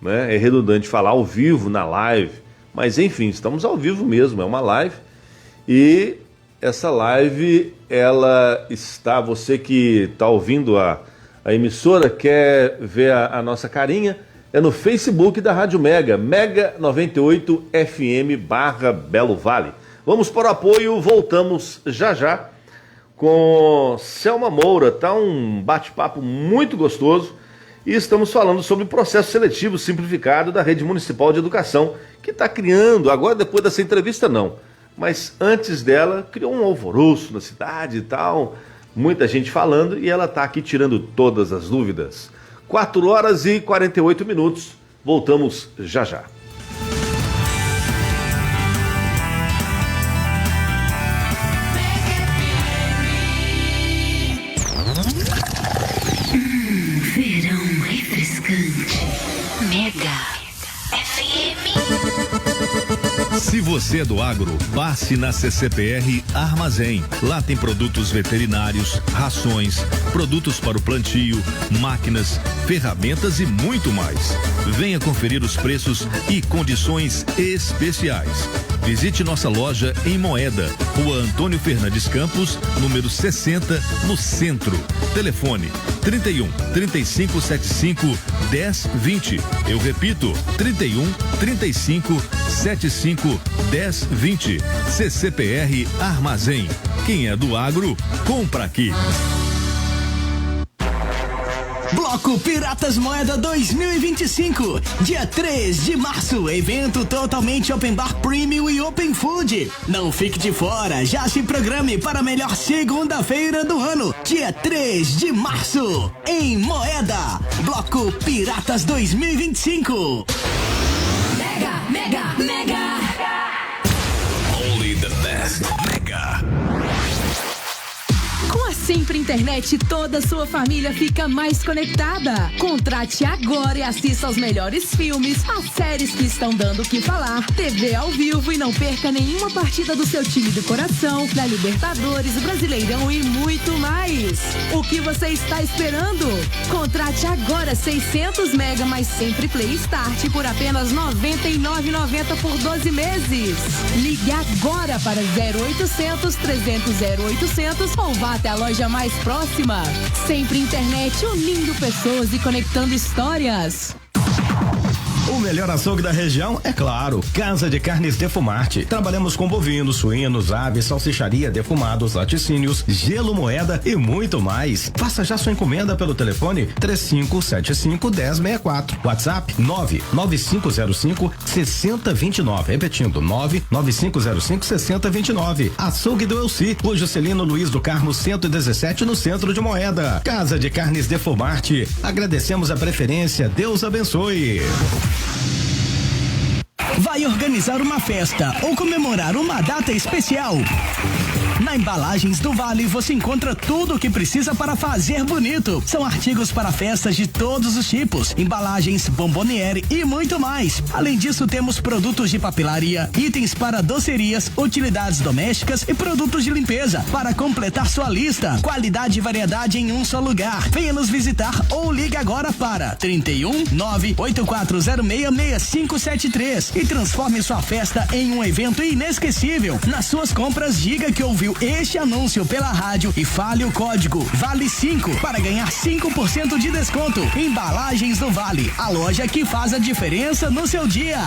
né? É redundante falar ao vivo na live, mas enfim, estamos ao vivo mesmo, é uma live. E essa live, ela está, você que está ouvindo a emissora, quer ver a nossa carinha, é no Facebook da Rádio Mega, Mega 98 FM /Belo Vale. Vamos para o apoio, voltamos já com Selma Moura. Tá um bate-papo muito gostoso e estamos falando sobre o processo seletivo simplificado da Rede Municipal de Educação, que está criando, agora depois dessa entrevista não, mas antes dela criou um alvoroço na cidade e tal, muita gente falando, e ela está aqui tirando todas as dúvidas. 4h48, voltamos já. Verão refrescante. Mega FM. Se você é do agro, passe na CCPR Armazém. Lá tem produtos veterinários, rações, produtos para o plantio, máquinas, ferramentas e muito mais. Venha conferir os preços e condições especiais. Visite nossa loja em Moeda, Rua Antônio Fernandes Campos, número 60, no centro. Telefone 31 3575 1020. Eu repito, 31 35 75 1020. CCPR Armazém. Quem é do agro, compra aqui. Bloco Piratas Moeda 2025, dia 3 de março, evento totalmente open bar premium e open food. Não fique de fora, já se programe para a melhor segunda-feira do ano, dia 3 de março, em Moeda. Bloco Piratas 2025. Mega. Only the best. Mega. Com a Sempre Internet, toda a sua família fica mais conectada. Contrate agora e assista aos melhores filmes, as séries que estão dando o que falar, TV ao vivo e não perca nenhuma partida do seu time do coração, da Libertadores, Brasileirão e muito mais. O que você está esperando? Contrate agora 600 mega mais Sempre Play Start por apenas R$ 99,90 por 12 meses. Ligue agora para 0800 300 0800 ou vá até a loja mais próxima. Sempre Internet, unindo pessoas e conectando histórias. O melhor açougue da região, é claro, Casa de Carnes Defumarte. Trabalhamos com bovinos, suínos, aves, salsicharia, defumados, laticínios, gelo moeda e muito mais. Faça já sua encomenda pelo telefone 3575-1064. WhatsApp 99505-6029. Repetindo, 99505-6029. Açougue do Elci, o Juscelino Luiz do Carmo 117, no centro de Moeda. Casa de Carnes Defumarte. Agradecemos a preferência. Deus abençoe. Vai organizar uma festa ou comemorar uma data especial? Na Embalagens do Vale você encontra tudo o que precisa para fazer bonito. São artigos para festas de todos os tipos, embalagens, bomboniere e muito mais. Além disso, temos produtos de papelaria, itens para docerias, utilidades domésticas e produtos de limpeza para completar sua lista. Qualidade e variedade em um só lugar. Venha nos visitar ou ligue agora para 31 98406 6573 e transforme sua festa em um evento inesquecível. Nas suas compras, diga que ouviu este anúncio pela rádio e fale o código VALE5 para ganhar 5% de desconto. Embalagens do Vale, a loja que faz a diferença no seu dia.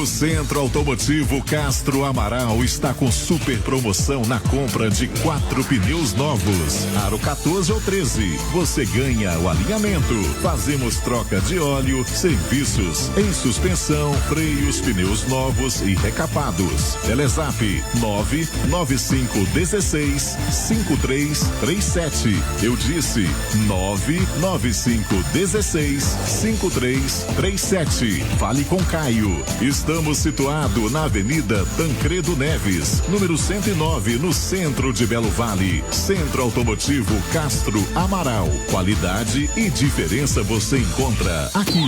O Centro Automotivo Castro Amaral está com super promoção na compra de 4 pneus novos. Aro 14 ou 13. Você ganha o alinhamento. Fazemos troca de óleo, serviços em suspensão, freios, pneus novos e recapados. Telezap 995165337. Eu disse 995165337. Fale com Caio. Estamos situados na Avenida Tancredo Neves, número 109, no centro de Belo Vale. Centro Automotivo Castro Amaral. Qualidade e diferença você encontra aqui.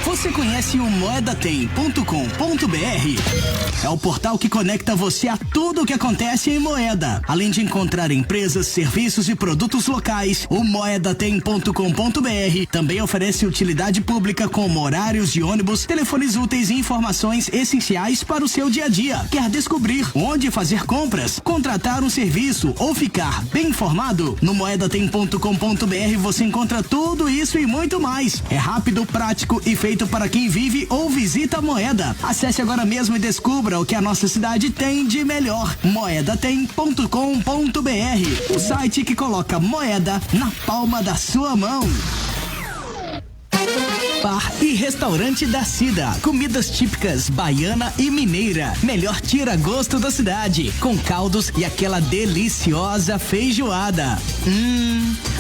Você conhece o moedatem.com.br? É o portal que conecta você a tudo o que acontece em Moeda. Além de encontrar empresas, serviços e produtos locais, o moedatem.com.br também oferece utilidade pública como horários de ônibus, telefones úteis e informações essenciais para o seu dia a dia. Quer descobrir onde fazer compras, contratar um serviço ou ficar bem informado? No moedatem.com.br você encontra tudo isso e muito mais. É rápido, prático e feito para quem vive ou visita a Moeda. Acesse agora mesmo e descubra o que a nossa cidade tem de melhor. Moedatem.com.br, o site que coloca Moeda na palma da sua mão. Bar e restaurante da Cida. Comidas típicas baiana e mineira. Melhor tira-gosto da cidade. Com caldos e aquela deliciosa feijoada.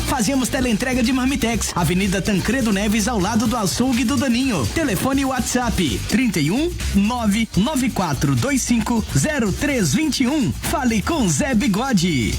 Fazemos teleentrega de Marmitex. Avenida Tancredo Neves, ao lado do açougue do Daninho. Telefone WhatsApp 31 99425 0321. Fale com Zé Bigode.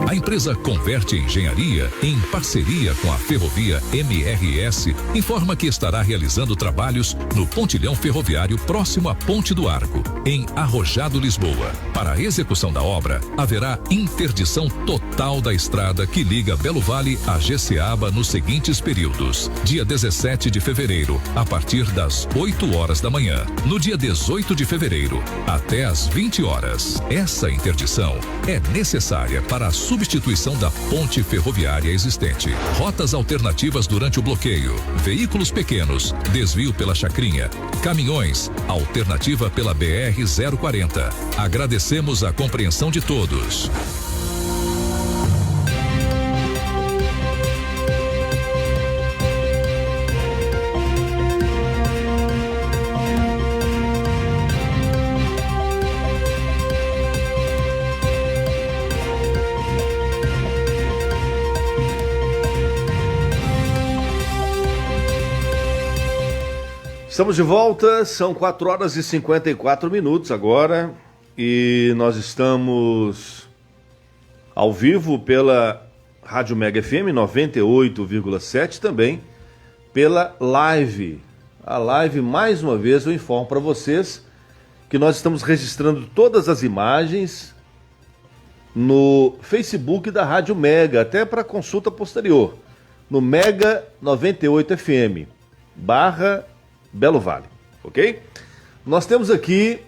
A empresa Converte Engenharia, em parceria com a Ferrovia MRS, informa que estará realizando trabalhos no pontilhão ferroviário próximo à Ponte do Arco, em Arrojado, Lisboa. Para a execução da obra, haverá interdição total da estrada que liga Belo Vale a Jeceaba nos seguintes períodos: dia 17 de fevereiro, a partir das 8 horas da manhã. No dia 18 de fevereiro, até às 20 horas. Essa interdição é necessária para a substituição da ponte ferroviária existente. Rotas alternativas durante o bloqueio. Veículos pequenos, desvio pela Chacrinha. Caminhões, alternativa pela BR-040. Agradecemos a compreensão de todos. Estamos de volta, são 4 horas e 54 minutos agora e nós estamos ao vivo pela Rádio Mega FM 98,7, também pela live. A live, mais uma vez, eu informo para vocês que nós estamos registrando todas as imagens no Facebook da Rádio Mega, até para consulta posterior, no Mega 98 FM, Belo Vale, ok? Nós temos aqui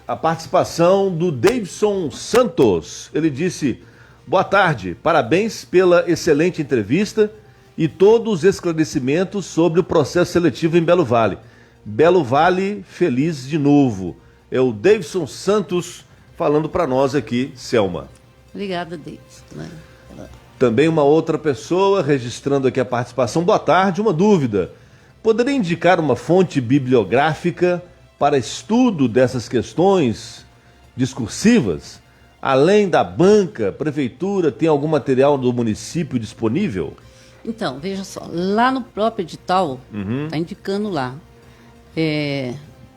a participação do Davidson Santos. Ele disse: boa tarde, parabéns pela excelente entrevista e todos os esclarecimentos sobre o processo seletivo em Belo Vale. Belo Vale feliz de novo. É o Davidson Santos falando para nós aqui, Selma. Obrigada, Davidson. Também uma outra pessoa registrando aqui a participação. Boa tarde, uma dúvida. Poderia indicar uma fonte bibliográfica para estudo dessas questões discursivas? Além da banca, prefeitura, tem algum material do município disponível? Então, veja só, lá no próprio edital, está indicando lá.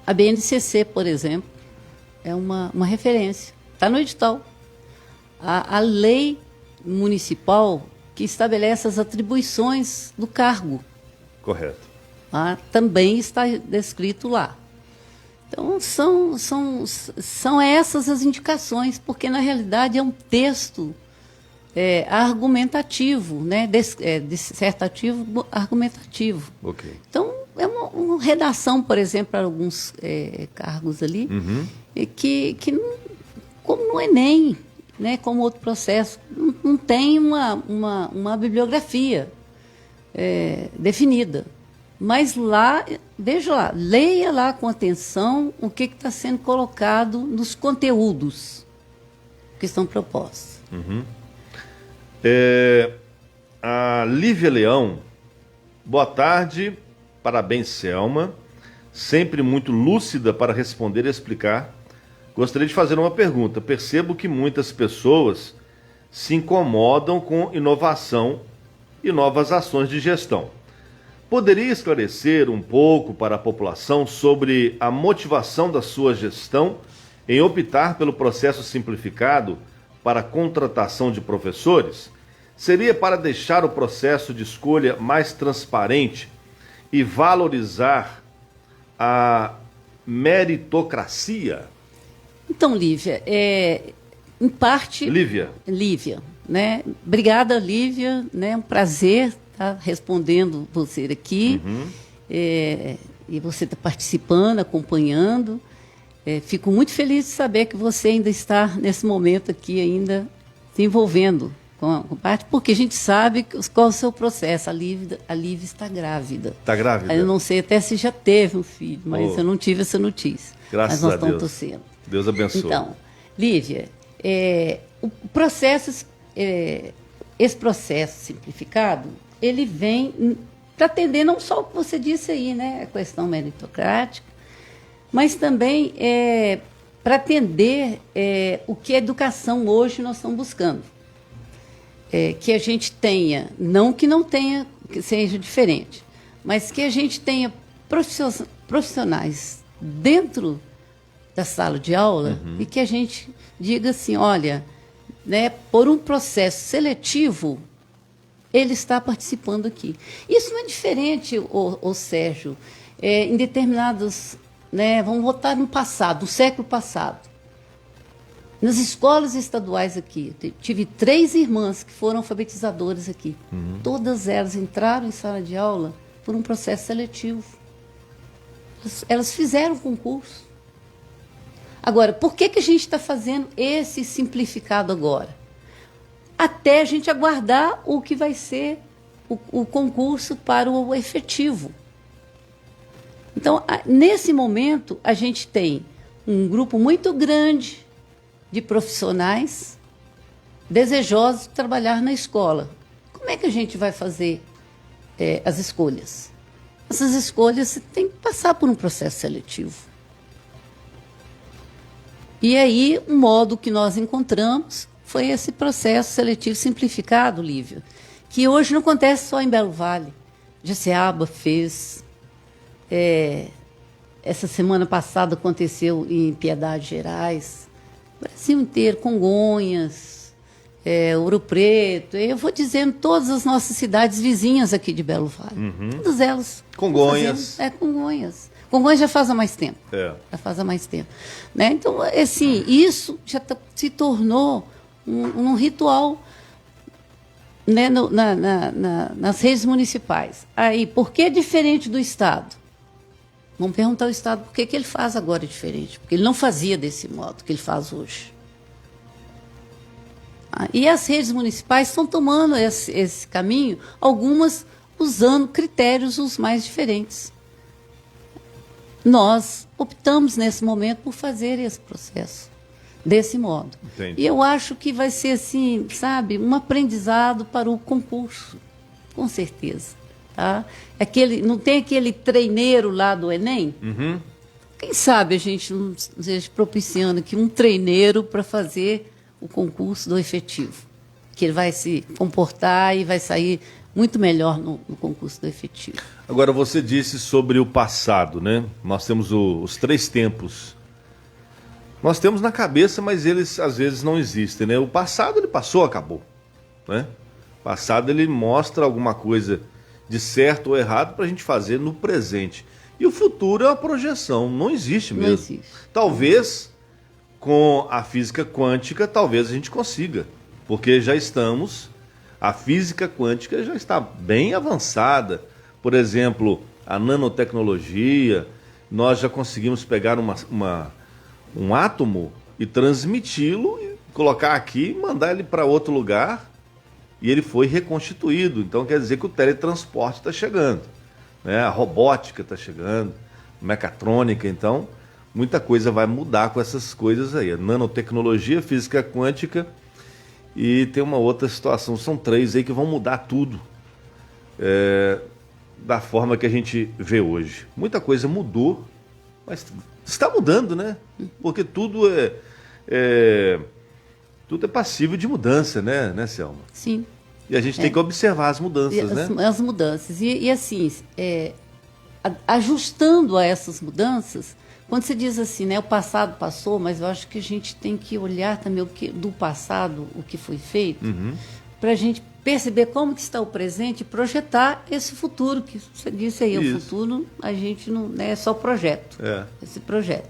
A BNCC, por exemplo, é uma referência. Está no edital. A lei municipal que estabelece as atribuições do cargo. Correto. Também está descrito lá. Então, são essas as indicações, porque, na realidade, é um texto argumentativo, né? Dissertativo argumentativo. Okay. Então, é uma redação, por exemplo, para alguns cargos ali, que não, como no Enem, né? Como outro processo, não tem uma bibliografia definida. Mas lá, veja lá, leia lá com atenção o que está sendo colocado nos conteúdos que estão propostos. Uhum. A Lívia Leão, boa tarde, parabéns, Selma, sempre muito lúcida para responder e explicar. Gostaria de fazer uma pergunta. Percebo que muitas pessoas se incomodam com inovação e novas ações de gestão. Poderia esclarecer um pouco para a população sobre a motivação da sua gestão em optar pelo processo simplificado para a contratação de professores? Seria para deixar o processo de escolha mais transparente e valorizar a meritocracia? Então, Lívia, em parte... Lívia, né? Obrigada, Lívia, né? Um prazer estar respondendo você aqui. Uhum. E você está participando, acompanhando. Fico muito feliz de saber que você ainda está, nesse momento aqui, ainda se envolvendo com parte, porque a gente sabe qual é o seu processo. A Lívia está grávida. Está grávida? Eu não sei até se já teve um filho, mas eu não tive essa notícia. Graças mas nós a Deus. estamos torcendo. Deus abençoe. Então, Lívia, o processo, esse processo simplificado, ele vem para atender não só o que você disse aí, né, a questão meritocrática, mas também para atender o que a educação hoje nós estamos buscando. Que a gente tenha, não tenha, que seja diferente, mas que a gente tenha profissionais dentro da sala de aula e que a gente diga assim, olha, né, por um processo seletivo, ele está participando aqui. Isso não é diferente, o Sérgio, em determinados, né, vamos voltar no passado, no século passado. Nas escolas estaduais aqui, tive 3 irmãs que foram alfabetizadoras aqui. Todas elas entraram em sala de aula por um processo seletivo. Elas fizeram o concurso. Agora, por que a gente está fazendo esse simplificado agora? Até a gente aguardar o que vai ser o concurso para o efetivo. Então, nesse momento, a gente tem um grupo muito grande de profissionais desejosos de trabalhar na escola. Como é que a gente vai fazer as escolhas? Essas escolhas têm que passar por um processo seletivo. E aí, o modo que nós encontramos foi esse processo seletivo simplificado, Lívia, que hoje não acontece só em Belo Vale. Jaceaba fez. Essa semana passada aconteceu em Piedade Gerais. Brasil inteiro, Congonhas, Ouro Preto, eu vou dizendo todas as nossas cidades vizinhas aqui de Belo Vale. Todas elas. Congonhas. Congonhas. Congonhas já faz há mais tempo. Já faz há mais tempo. Né? Então, assim, isso já se tornou um ritual, né, nas redes municipais. Aí, por que é diferente do Estado? Vamos perguntar ao Estado por que ele faz agora diferente. Porque ele não fazia desse modo que ele faz hoje. E as redes municipais estão tomando esse caminho, algumas usando critérios os mais diferentes. Nós optamos, nesse momento, por fazer esse processo desse modo. Entendi. E eu acho que vai ser, assim, sabe, um aprendizado para o concurso, com certeza. Tá? Não tem aquele treineiro lá do Enem? Quem sabe a gente não esteja propiciando aqui um treineiro para fazer o concurso do efetivo, que ele vai se comportar e vai sair muito melhor no concurso do efetivo. Agora, você disse sobre o passado, né? Nós temos os 3 tempos. Nós temos na cabeça, mas eles às vezes não existem, né? O passado, ele passou, acabou, né? O passado, ele mostra alguma coisa de certo ou errado para a gente fazer no presente. E o futuro é uma projeção, não existe mesmo. Não existe. Talvez, com a física quântica, talvez a gente consiga, porque a física quântica já está bem avançada. Por exemplo, a nanotecnologia, nós já conseguimos pegar um átomo e transmiti-lo, e colocar aqui e mandar ele para outro lugar, e ele foi reconstituído. Então quer dizer que o teletransporte está chegando. né? A robótica está chegando, mecatrônica, então muita coisa vai mudar com essas coisas aí. A nanotecnologia, física quântica e tem uma outra situação, são 3 aí que vão mudar tudo da forma que a gente vê hoje. Muita coisa mudou, mas está mudando, né? Porque tudo é passível de mudança, né, Selma? Sim. E a gente tem que observar as mudanças, né? As mudanças. E assim, ajustando a essas mudanças, quando você diz assim, né, o passado passou, mas eu acho que a gente tem que olhar também do passado, o que foi feito, para a gente perceber como que está o presente e projetar esse futuro, que você disse aí, o futuro a gente não é só projeto, esse projeto.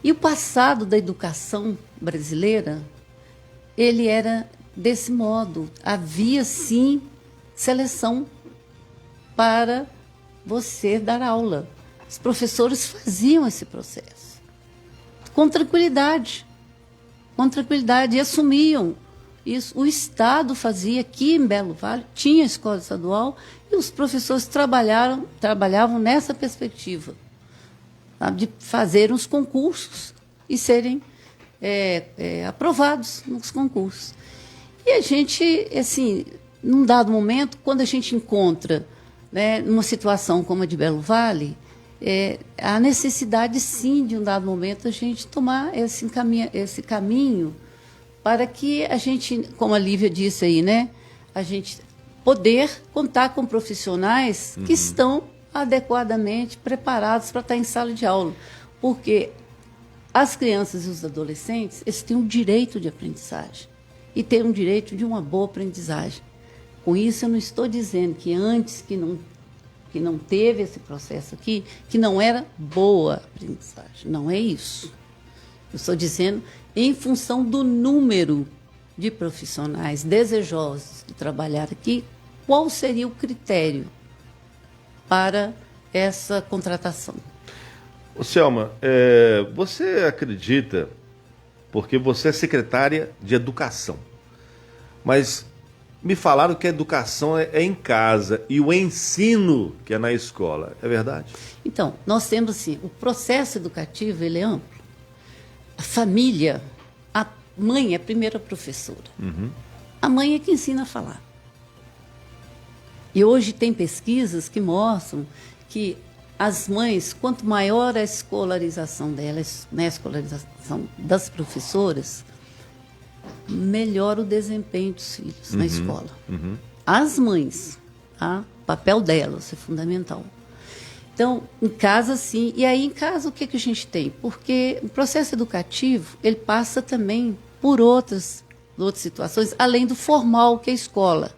E o passado da educação brasileira, ele era desse modo. Havia, sim, seleção para você dar aula. Os professores faziam esse processo com tranquilidade, e assumiam isso. O Estado fazia aqui em Belo Vale, tinha escola estadual, e os professores trabalhavam nessa perspectiva, sabe, de fazer os concursos e serem aprovados nos concursos. E a gente, assim, num dado momento, quando a gente encontra, né, numa situação como a de Belo Vale, a necessidade, sim, de um dado momento, a gente tomar esse caminho para que a gente, como a Lívia disse aí, né, a gente poder contar com profissionais que estão adequadamente preparados para estar em sala de aula. Porque as crianças e os adolescentes, eles têm um direito de aprendizagem e têm um direito de uma boa aprendizagem. Com isso, eu não estou dizendo que antes que não teve esse processo aqui, que não era boa aprendizagem. Não é isso. Eu estou dizendo em função do número de profissionais desejosos de trabalhar aqui, qual seria o critério para essa contratação? Ô, Selma, você acredita, porque você é secretária de Educação, mas me falaram que a educação é em casa e o ensino que é na escola, é verdade? Então, nós temos assim, o processo educativo ele é amplo. A família, a mãe é a primeira professora. A mãe é que ensina a falar. E hoje tem pesquisas que mostram que as mães, quanto maior a escolarização delas, né, a escolarização das professoras, melhor o desempenho dos filhos na escola. As mães, o papel delas é fundamental. Então, em casa, sim. E aí, em casa, o que a gente tem? Porque o processo educativo, ele passa também por outras situações, além do formal, que é a escola.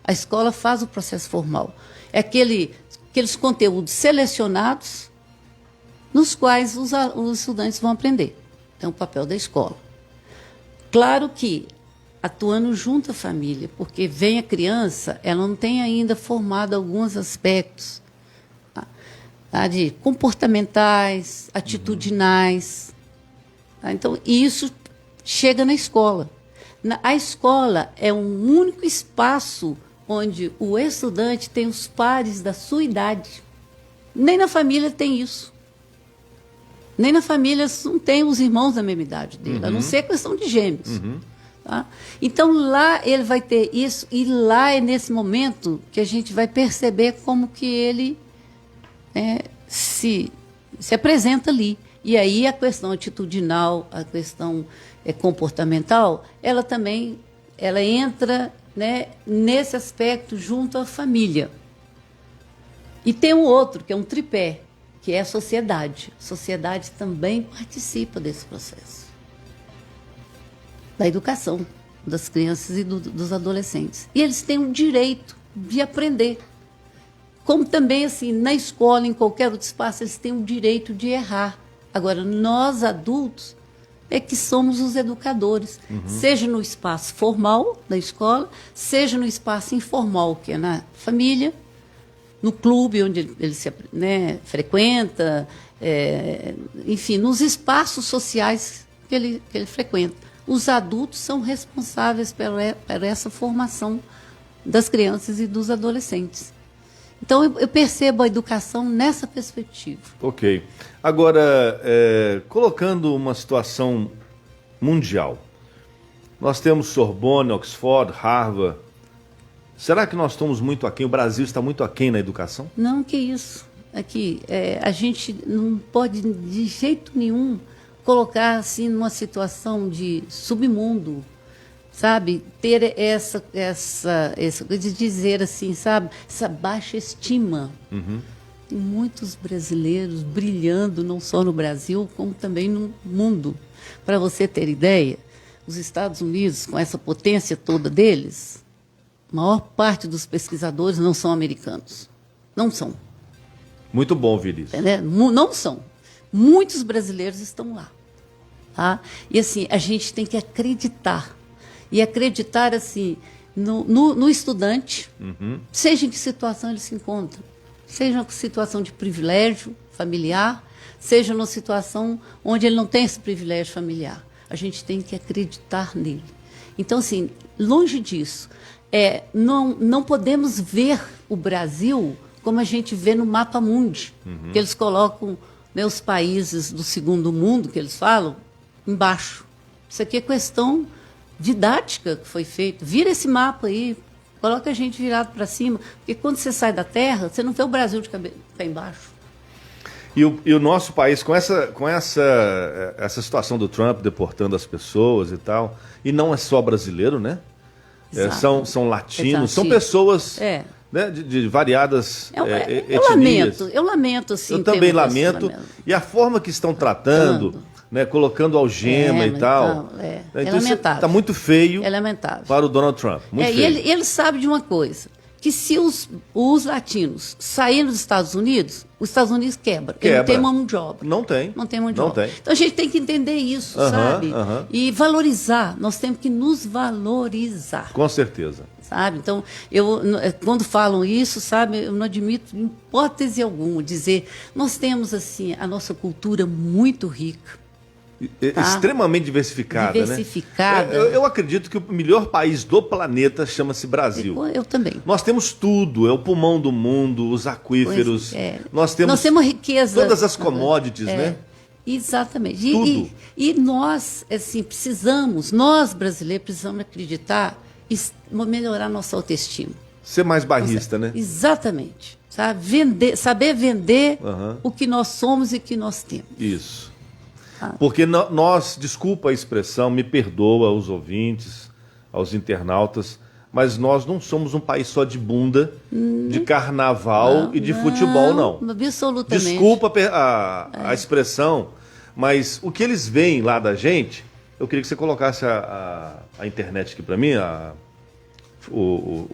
A escola faz o processo formal. É aqueles conteúdos selecionados nos quais os estudantes vão aprender. Então, o papel da escola. Claro que atuando junto à família, porque vem a criança, ela não tem ainda formado alguns aspectos de comportamentais, atitudinais. Então, isso chega na escola. A escola é um único espaço onde o estudante tem os pares da sua idade. Nem na família tem isso. Nem na família não tem os irmãos da mesma idade dele, a não ser questão de gêmeos. Tá? Então, lá ele vai ter isso, e lá é nesse momento que a gente vai perceber como que ele se apresenta ali. E aí a questão atitudinal, a questão comportamental, ela também entra, né, nesse aspecto junto à família. E tem um outro, que é um tripé, que é a sociedade. A sociedade também participa desse processo da educação das crianças e dos adolescentes. E eles têm o direito de aprender. Como também, assim, na escola, em qualquer outro espaço, eles têm o direito de errar. Agora, nós, adultos, é que somos os educadores, seja no espaço formal da escola, seja no espaço informal, que é na família, no clube onde ele se frequenta, enfim, nos espaços sociais que ele frequenta. Os adultos são responsáveis por essa formação das crianças e dos adolescentes. Então, eu percebo a educação nessa perspectiva. Ok. Agora, colocando uma situação mundial, nós temos Sorbonne, Oxford, Harvard. Será que nós estamos muito aquém? O Brasil está muito aquém na educação? Não, que isso. Aqui, a gente não pode, de jeito nenhum, colocar assim numa situação de submundo, sabe? Ter essa de dizer assim, sabe? Essa baixa estima. Uhum. Tem muitos brasileiros brilhando, não só no Brasil, como também no mundo. Para você ter ideia, os Estados Unidos, com essa potência toda deles, a maior parte dos pesquisadores não são americanos. Não são. Muito bom ouvir isso. Não são. Muitos brasileiros estão lá. Tá? E assim, a gente tem que acreditar. E acreditar assim, no estudante, seja em que situação ele se encontra. Seja uma situação de privilégio familiar, seja numa situação onde ele não tem esse privilégio familiar. A gente tem que acreditar nele. Então, assim, longe disso, não podemos ver o Brasil como a gente vê no mapa mundi, que eles colocam, né, os países do segundo mundo, que eles falam, embaixo. Isso aqui é questão didática que foi feita. Vira esse mapa aí, coloca a gente virado para cima, porque quando você sai da Terra, você não vê o Brasil de cabeça embaixo. E o nosso país, com essa situação do Trump deportando as pessoas e tal, e não é só brasileiro, né? São latinos, são pessoas... Né, de variadas etnias. Eu lamento, assim. Eu também lamento. E a forma que estão tratando, né, colocando algema e tal. Então lamentável. Está muito feio, é lamentável para o Donald Trump. Muito feio. E ele sabe de uma coisa, que se os latinos saírem dos Estados Unidos, os Estados Unidos quebra. Ele não tem mão de obra. Não tem. Não tem mão de obra. Então a gente tem que entender isso, sabe? E valorizar. Nós temos que nos valorizar. Com certeza. Sabe? Então, quando falam isso, sabe, eu não admito, em hipótese alguma, dizer, nós temos, assim, a nossa cultura muito rica. Extremamente diversificada, né? Eu acredito que o melhor país do planeta chama-se Brasil. Eu também. Nós temos tudo, é o pulmão do mundo, os aquíferos. Nós temos riqueza. Todas as commodities, né? Exatamente. Tudo. E nós, assim, nós brasileiros, precisamos acreditar e melhorar nossa autoestima. Ser mais bairrista, né? Exatamente. Saber vender o que nós somos e que nós temos. Isso. Porque nós, desculpa a expressão, me perdoa os ouvintes, aos internautas, mas nós não somos um país só de bunda, de carnaval e de futebol, não. Absolutamente. Desculpa a expressão, mas o que eles veem lá da gente, eu queria que você colocasse a internet aqui para mim, o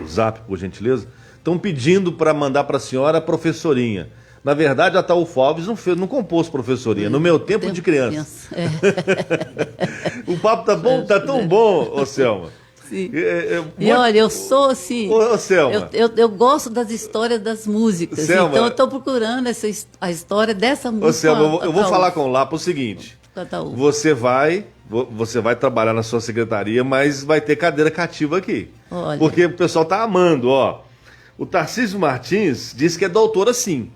zap, por gentileza. Estão pedindo para mandar para a senhora a professorinha. Na verdade, a Ataúfo Alves não compôs professorinha, no meu tempo de criança. O papo tá bom, tá tão bom, ô Selma. Sim. E olha, eu sou assim. Ô, Selma. Eu gosto das histórias das músicas. Selma, então eu estou procurando a história dessa música. Ô, Selma, eu vou falar com o Lapa o seguinte. Você vai trabalhar na sua secretaria, mas vai ter cadeira cativa aqui. Olha. Porque o pessoal tá amando, ó. O Tarcísio Martins diz que é doutora sim.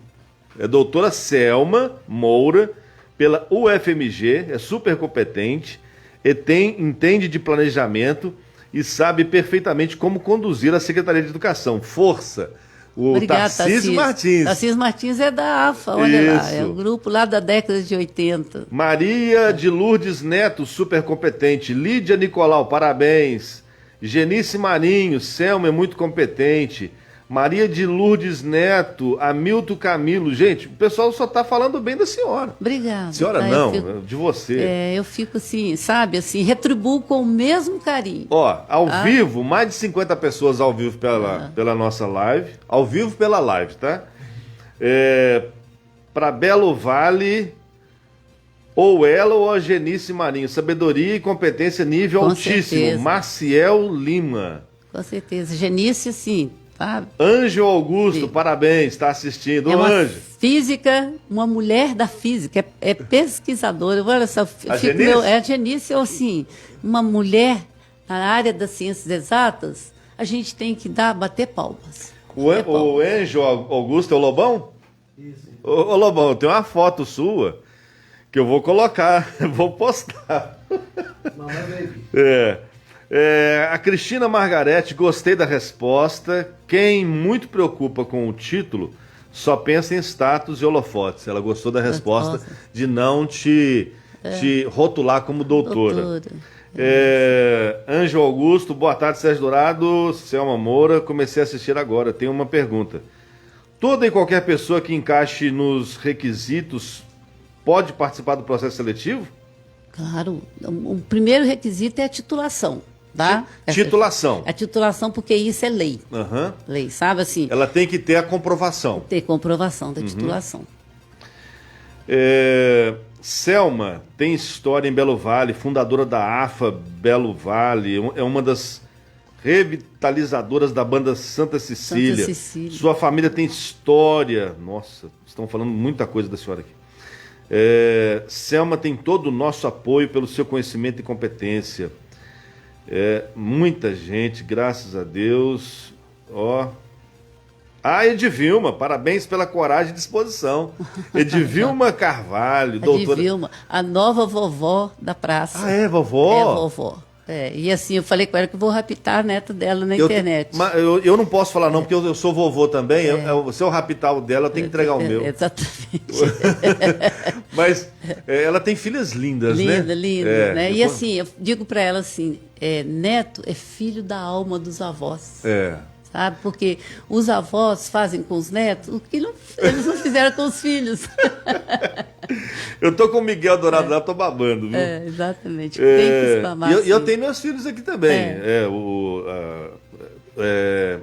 É doutora Selma Moura, pela UFMG, é super competente, entende de planejamento e sabe perfeitamente como conduzir a Secretaria de Educação. Força! Obrigada, Tarcísio Martins. Tarcísio Martins é da AFA, olha lá, é o grupo lá da década de 80. Maria de Lourdes Neto, super competente. Lídia Nicolau, parabéns. Genice Marinho, Selma é muito competente. Maria de Lourdes Neto, Hamilton Camilo. Gente, o pessoal só está falando bem da senhora. Obrigada. Senhora de você. Eu fico assim, sabe, assim, retribuo com o mesmo carinho. Ó, ao vivo, mais de 50 pessoas ao vivo pela nossa live. Ao vivo pela live, tá? Para Belo Vale, ou ela ou a Genice Marinho. Sabedoria e competência nível com altíssimo. Certeza. Maciel Lima. Com certeza. Genice, sim. Anjo Augusto, parabéns, está assistindo. Anjo. Física, uma mulher da física, é pesquisadora. Olha só, a Genice, assim, uma mulher na área das ciências exatas, a gente tem que bater palmas. O Anjo Augusto é o Lobão? Isso. Ô Lobão, eu tenho uma foto sua que eu vou colocar, vou postar. A Cristina Margarete, gostei da resposta. Quem muito preocupa com o título só pensa em status e holofotes. Ela gostou da resposta de não te rotular como doutora. Anjo Augusto, boa tarde, Sérgio Dourado, Selma Moura, comecei a assistir agora. Tenho uma pergunta. Toda e qualquer pessoa que encaixe nos requisitos pode participar do processo seletivo? Claro. O primeiro requisito é a titulação, tá? Titulação. A titulação, porque isso é lei. Uhum. Lei, sabe assim? Ela tem que ter a comprovação. Ter comprovação da titulação. Selma tem história em Belo Vale, fundadora da AFA Belo Vale, é uma das revitalizadoras da banda Santa Cecília. Sua família tem história. Nossa, estão falando muita coisa da senhora aqui. Selma tem todo o nosso apoio pelo seu conhecimento e competência. Muita gente, graças a Deus. Edvilma, parabéns pela coragem e disposição. Edvilma Carvalho, doutora. Edvilma, a nova vovó da praça. É vovó? É vovó. E assim, eu falei com ela que eu vou raptar a neta dela na internet. Eu não posso falar não, porque eu sou vovô também. Se eu raptar o dela, eu tenho que entregar o meu. Exatamente. Mas ela tem filhas lindas, né? Lindas, né? E assim, eu digo para ela assim, neto é filho da alma dos avós. Sabe? Porque os avós fazem com os netos o que eles não fizeram com os filhos. Eu tô com o Miguel Dourado lá, tô babando, viu? Exatamente. Tem que se babar. E eu tenho meus filhos aqui também.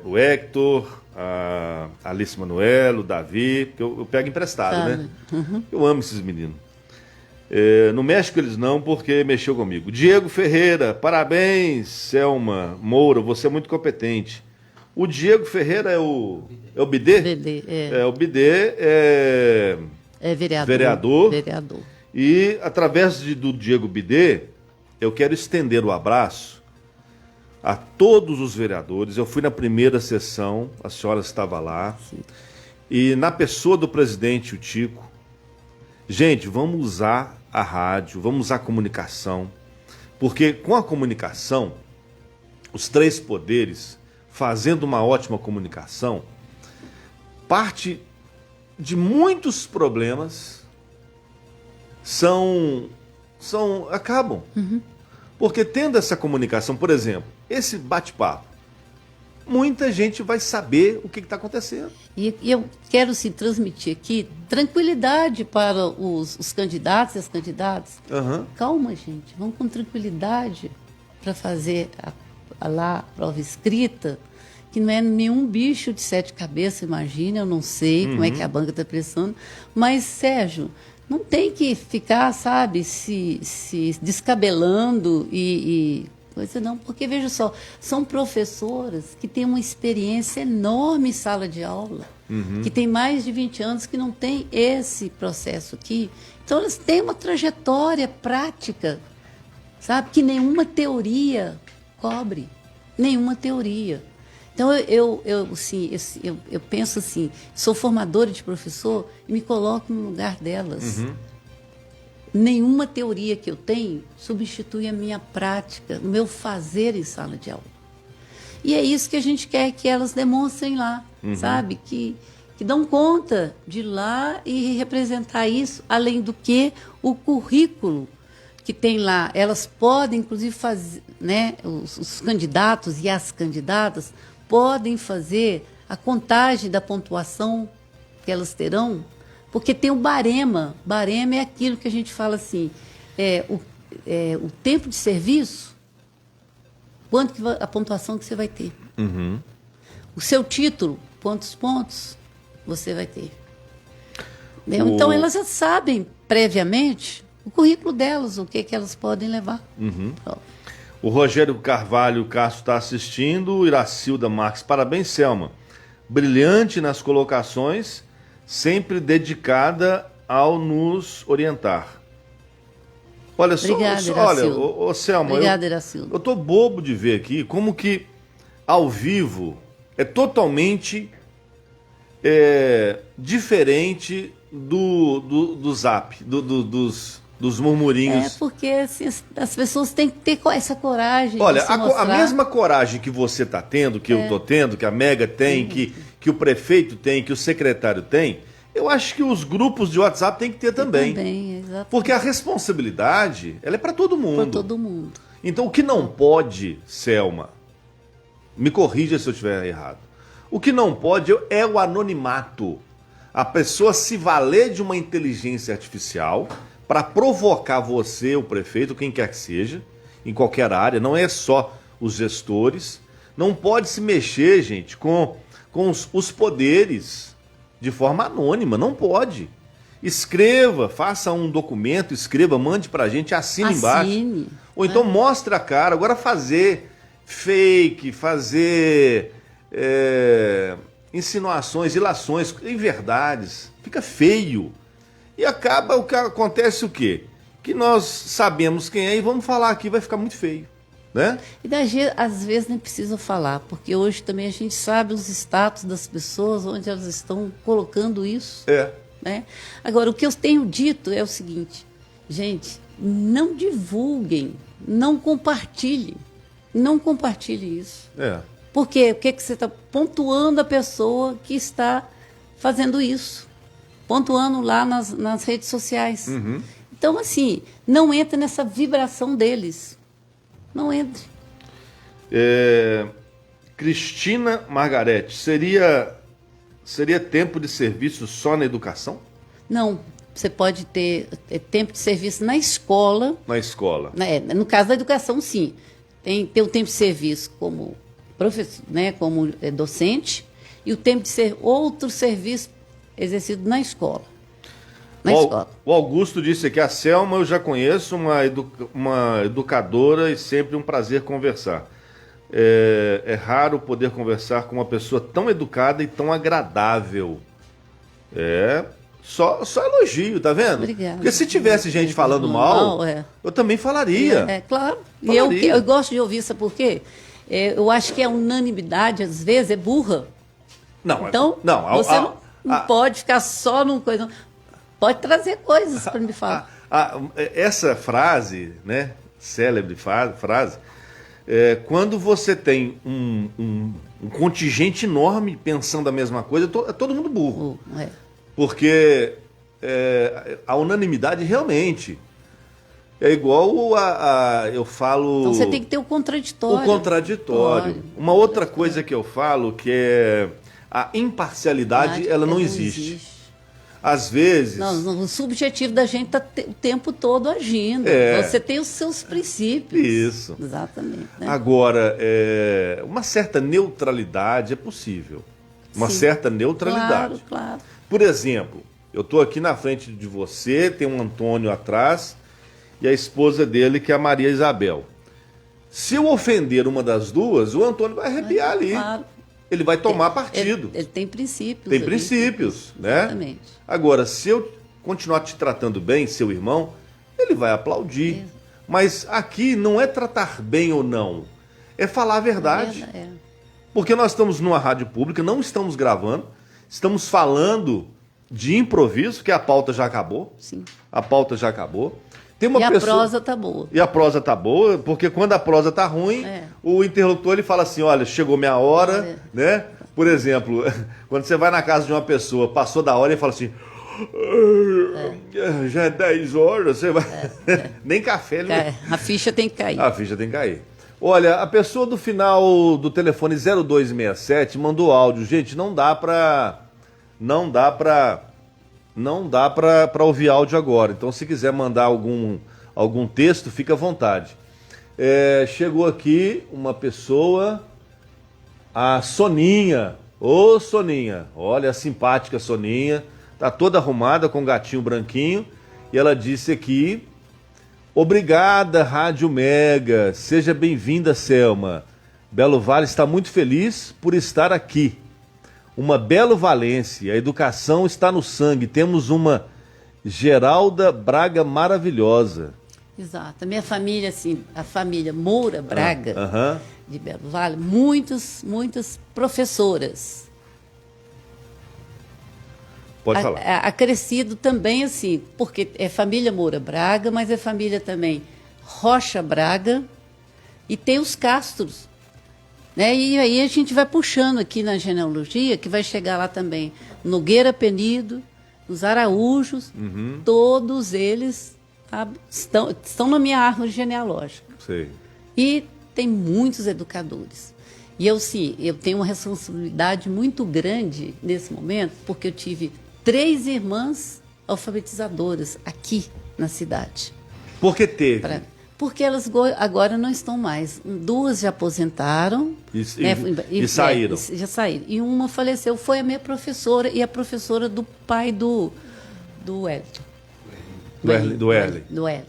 O Hector, a Alice Manuel, o Davi, que eu pego emprestado, né? Uhum. Eu amo esses meninos. Não mexe com eles não, porque mexeu comigo. Diego Ferreira, parabéns, Selma Moura, você é muito competente. O Diego Ferreira é o Bidê? O Bidê é vereador. E através do Diego Bidê, eu quero estender o abraço a todos os vereadores. Eu fui na primeira sessão, a senhora estava lá. Sim. E na pessoa do presidente, o Tico, gente, vamos usar a rádio, vamos usar a comunicação, porque com a comunicação, os três poderes, fazendo uma ótima comunicação, parte de muitos problemas acabam. Uhum. Porque tendo essa comunicação, por exemplo, esse bate-papo, muita gente vai saber o que está acontecendo. E eu quero transmitir aqui tranquilidade para os candidatos e as candidatas. Uhum. Calma, gente, vamos com tranquilidade para fazer a prova escrita, que não é nenhum bicho de 7 cabeças, imagina, eu não sei como é que a banca está pensando, mas, Sérgio, não tem que ficar, sabe, se descabelando e coisa não, porque, veja só, são professoras que têm uma experiência enorme em sala de aula, que tem mais de 20 anos que não tem esse processo aqui, então elas têm uma trajetória prática, sabe, que nenhuma teoria cobre, nenhuma teoria. Então, eu penso assim, sou formadora de professor e me coloco no lugar delas. Uhum. Nenhuma teoria que eu tenho substitui a minha prática, o meu fazer em sala de aula. E é isso que a gente quer que elas demonstrem lá, sabe? Que dão conta de ir lá e representar isso, além do que o currículo que tem lá, elas podem, inclusive, fazer, né, os candidatos e as candidatas podem fazer a contagem da pontuação que elas terão, porque tem o barema. Barema é aquilo que a gente fala assim, o tempo de serviço, a pontuação que você vai ter. Uhum. O seu título, quantos pontos você vai ter. Então, elas já sabem previamente o currículo delas, o que elas podem levar. Uhum. O Rogério Carvalho Castro está assistindo, o Iracilda Marques, parabéns, Selma. Brilhante nas colocações, sempre dedicada ao nos orientar. Olha só, olha, Selma, obrigada, Iracilda. Eu tô bobo de ver aqui como que ao vivo é totalmente diferente do Zap, dos murmurinhos. Porque assim, as pessoas têm que ter essa coragem. Olha, de se a mostrar. mesma coragem que você está tendo, que eu estou tendo, que a Mega tem, que o prefeito tem, que o secretário tem, eu acho que os grupos de WhatsApp têm que ter também. Exatamente. Porque a responsabilidade, ela é para todo mundo. Para todo mundo. Então, o que não pode, Selma, me corrija se eu estiver errado, o que não pode é o anonimato. A pessoa se valer de uma inteligência artificial para provocar você, o prefeito, quem quer que seja, em qualquer área, não é só os gestores. Não pode se mexer, gente, com os poderes de forma anônima, não pode. Escreva, faça um documento, escreva, mande pra gente, assine embaixo. Ou então mostre a cara. Agora fazer fake, fazer insinuações, ilações, inverdades, fica feio. E acaba o que acontece o quê? Que nós sabemos quem é e vamos falar aqui, vai ficar muito feio. Né? E às vezes nem precisa falar, porque hoje também a gente sabe os status das pessoas, onde elas estão colocando isso. Né? Agora, o que eu tenho dito é o seguinte, gente, não divulguem, não compartilhem isso. Por quê? Porque você está pontuando a pessoa que está fazendo isso, pontuando lá nas redes sociais. Então, assim, não entra nessa vibração deles. Não entre. Cristina Margarete, seria tempo de serviço só na educação? Não, você pode ter tempo de serviço na escola. Na escola. No caso da educação, sim. Tem o tempo de serviço como professor, né, como escola, e o tempo de ser outro serviço exercido na escola. O Augusto disse que a Selma eu já conheço, uma educadora e sempre um prazer conversar. É raro poder conversar com uma pessoa tão educada e tão agradável. Só elogio, tá vendo? Obrigada. Porque se tivesse gente falando mal, eu também falaria. Claro. E eu gosto de ouvir, sabe por quê? Eu acho que a unanimidade, às vezes, é burra. Então, você não pode ficar só numa coisa... Pode trazer coisas para me falar. Essa frase, né, célebre frase, quando você tem um contingente enorme pensando a mesma coisa, é todo mundo burro. Porque a unanimidade realmente é igual eu falo... Então você tem que ter o contraditório. O contraditório. Uma outra coisa que eu falo que é a imparcialidade, ela não existe. Às vezes... Não, o subjetivo da gente está o tempo todo agindo. Você tem os seus princípios. Isso. Exatamente. Né? Agora, uma certa neutralidade é possível. Uma certa neutralidade. Claro. Por exemplo, eu estou aqui na frente de você, tem um Antônio atrás e a esposa dele, que é a Maria Isabel. Se eu ofender uma das duas, o Antônio vai arrepiar ali. Claro. Ele vai tomar partido. Ele tem princípios. Tem princípios, né? Exatamente. Agora, se eu continuar te tratando bem, seu irmão, ele vai aplaudir. Mas aqui não é tratar bem ou não, é falar a verdade. Porque nós estamos numa rádio pública, não estamos gravando, estamos falando de improviso, porque a pauta já acabou. Sim. A pauta já acabou. A prosa tá boa. E a prosa tá boa, porque quando a prosa tá ruim, o interlocutor ele fala assim, olha, chegou minha hora, né? Por exemplo, quando você vai na casa de uma pessoa, passou da hora e fala assim, já é 10 horas, você vai... Nem café ele vai... A ficha tem que cair. A ficha tem que cair. Olha, a pessoa do final do telefone 0267 mandou áudio. Gente, não dá pra ouvir áudio agora. Então, se quiser mandar algum texto, fica à vontade. Chegou aqui uma pessoa, a Soninha. Ô, Soninha, olha a simpática Soninha. Tá toda arrumada com um gatinho branquinho. E ela disse aqui, obrigada, Rádio Mega. Seja bem-vinda, Selma. Belo Vale está muito feliz por estar aqui. Uma Belo Valense, a educação está no sangue. Temos uma Geralda Braga maravilhosa. Exato. A minha família, assim, a família Moura Braga, de Belo Vale, muitas professoras. Pode falar. Acrescido também, assim, porque é família Moura Braga, mas é família também Rocha Braga e tem os Castros. Né? E aí a gente vai puxando aqui na genealogia, que vai chegar lá também Nogueira Penido, os Araújos, todos eles estão na minha árvore genealógica. Sei. E tem muitos educadores. E eu tenho uma responsabilidade muito grande nesse momento, porque eu tive 3 irmãs alfabetizadoras aqui na cidade. Por que teve? Porque elas agora não estão mais. 2 já aposentaram. E saíram. Já saíram. E uma faleceu, foi a minha professora e a professora do pai do Wellington. Do Erle. Do Erle.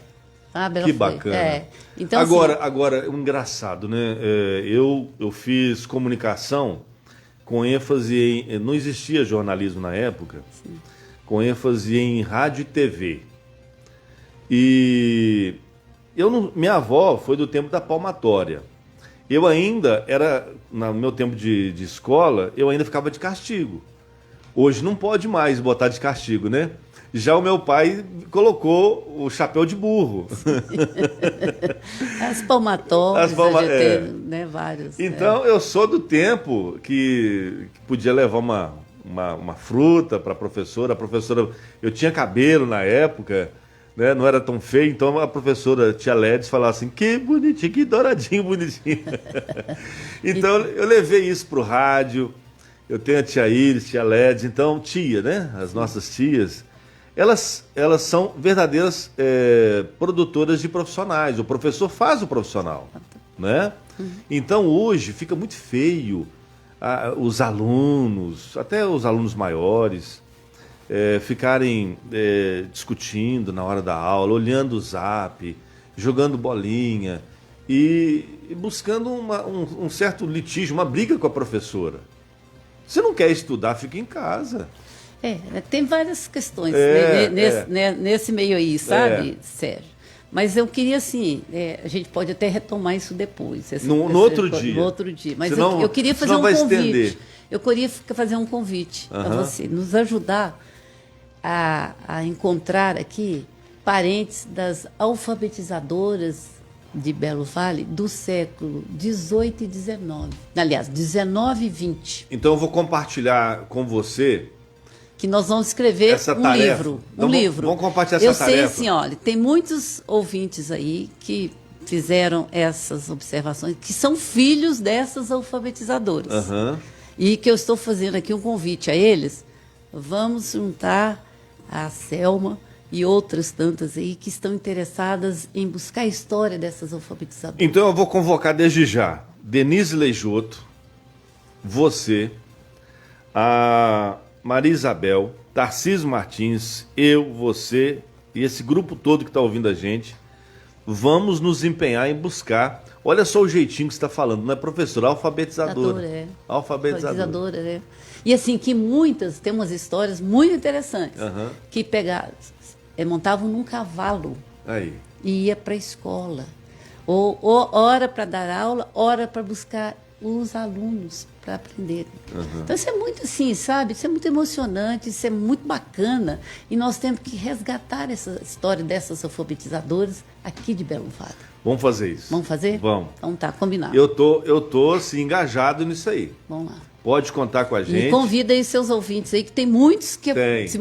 Que bacana. Então, agora, o engraçado, né? Eu fiz comunicação com ênfase em... Não existia jornalismo na época. Sim. Com ênfase em rádio e TV. E minha avó foi do tempo da palmatória. Eu ainda era, no meu tempo de escola, eu ainda ficava de castigo. Hoje não pode mais botar de castigo, né? Já o meu pai colocou o chapéu de burro. As palmatórias, né, vários. Então, eu sou do tempo que podia levar uma fruta para a professora. A professora, eu tinha cabelo na época, né, não era tão feio, então a professora tia Ledes falava assim, que bonitinho, que douradinho, bonitinho. Então, eu levei isso para o rádio. Eu tenho a tia Iris, tia Ledes, então tia, né? As nossas tias... Elas são verdadeiras produtoras de profissionais. O professor faz o profissional, né? Então, hoje, fica muito feio os alunos, até os alunos maiores, ficarem discutindo na hora da aula, olhando o zap, jogando bolinha e buscando um certo litígio, uma briga com a professora. Se não quer estudar, fica em casa. Tem várias questões nesse meio aí, sabe, Sérgio? Mas eu queria, assim, a gente pode até retomar isso depois. No outro dia. No outro dia. Mas senão, eu queria fazer um convite. Estender. Eu queria fazer um convite a você, nos ajudar a encontrar aqui parentes das alfabetizadoras de Belo Vale do século XVIII e XIX. Aliás, XIX e XX. Então eu vou compartilhar com você... Que nós vamos escrever livro. Então, livro. Vamos compartilhar essa tarefa. Eu sei, assim, olha, tem muitos ouvintes aí que fizeram essas observações, que são filhos dessas alfabetizadoras. E que eu estou fazendo aqui um convite a eles. Vamos juntar a Selma e outras tantas aí que estão interessadas em buscar a história dessas alfabetizadoras. Então eu vou convocar desde já Denise Leijoto, você, a Maria Isabel, Tarcísio Martins, eu, você e esse grupo todo que está ouvindo a gente, vamos nos empenhar em buscar. Olha só o jeitinho que você está falando, não é professora, alfabetizadora. Alfabetizadora, né? E assim, que muitas, tem umas histórias muito interessantes, que montavam num cavalo e ia para a escola. Ou hora para dar aula, hora para buscar os alunos para aprender. Então isso é muito assim, sabe? Isso é muito emocionante, isso é muito bacana. E nós temos que resgatar essa história dessas alfabetizadoras aqui de Belo Vale. Vamos fazer isso. Vamos fazer? Vamos. Então tá, combinado. Eu tô assim, engajado nisso aí. Vamos lá. Pode contar com a gente. E convida aí seus ouvintes aí, que tem muitos que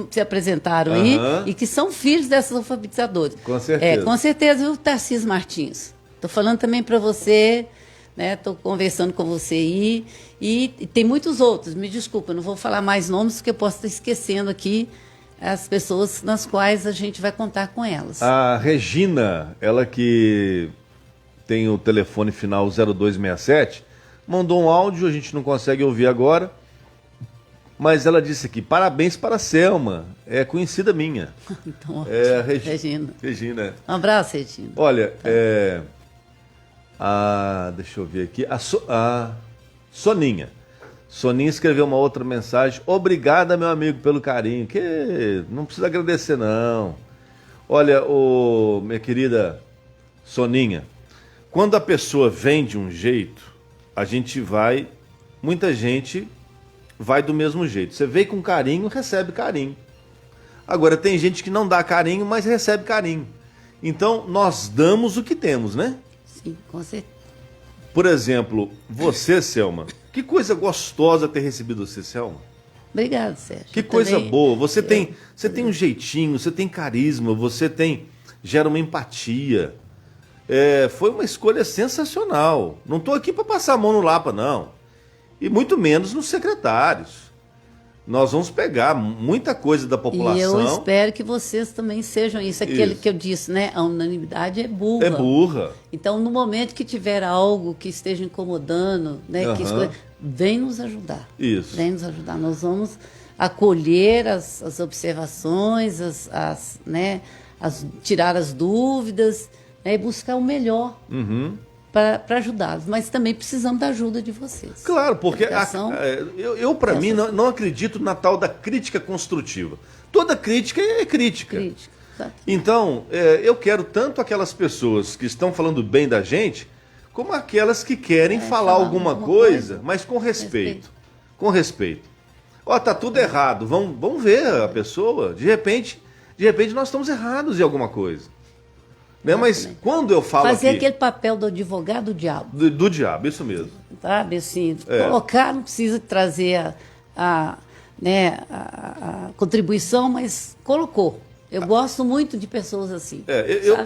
se apresentaram aí e que são filhos dessas alfabetizadoras. Com certeza. Com certeza, o Tarcísio Martins. Estou falando também para você... Estou conversando com você aí e tem muitos outros, me desculpa, não vou falar mais nomes porque eu posso estar esquecendo aqui as pessoas nas quais a gente vai contar com elas. A Regina, ela que tem o telefone final 0267, mandou um áudio, a gente não consegue ouvir agora, mas ela disse aqui, parabéns para a Selma, é conhecida minha. Então, Regina. Um abraço, Regina. Olha, deixa eu ver aqui. A Soninha. Soninha escreveu uma outra mensagem. Obrigada, meu amigo, pelo carinho. Que não precisa agradecer, não. Olha, minha querida Soninha, quando a pessoa vem de um jeito, a gente vai... Muita gente vai do mesmo jeito. Você veio com carinho, recebe carinho. Agora, tem gente que não dá carinho, mas recebe carinho. Então, nós damos o que temos, né? Sim, com certeza. Por exemplo, você, Selma, que coisa gostosa ter recebido você, Selma. Obrigada, Sérgio. Que coisa boa. Você tem um jeitinho, você tem carisma, gera uma empatia. Foi uma escolha sensacional. Não estou aqui para passar a mão no Lapa, não. E muito menos nos secretários. Nós vamos pegar muita coisa da população. E eu espero que vocês também sejam isso. Aquele que eu disse, né? A unanimidade é burra. É burra. Então, no momento que tiver algo que esteja incomodando, né? Vem nos ajudar. Isso. Vem nos ajudar. Nós vamos acolher as observações, tirar as dúvidas, né, e buscar o melhor. Uhum. Para ajudá-los, mas também precisamos da ajuda de vocês. Claro, porque eu para mim, não acredito na tal da crítica construtiva. Toda crítica é crítica. Então, eu quero tanto aquelas pessoas que estão falando bem da gente, como aquelas que querem falar alguma coisa, mas com respeito. Com respeito. Ó, tá tudo errado, vamos ver a pessoa. De repente nós estamos errados em alguma coisa. Né? Mas quando eu falo fazer aqui... aquele papel do advogado do diabo. Do diabo, isso mesmo. Sabe, assim, colocar, não precisa trazer a contribuição, mas colocou. Eu gosto muito de pessoas assim.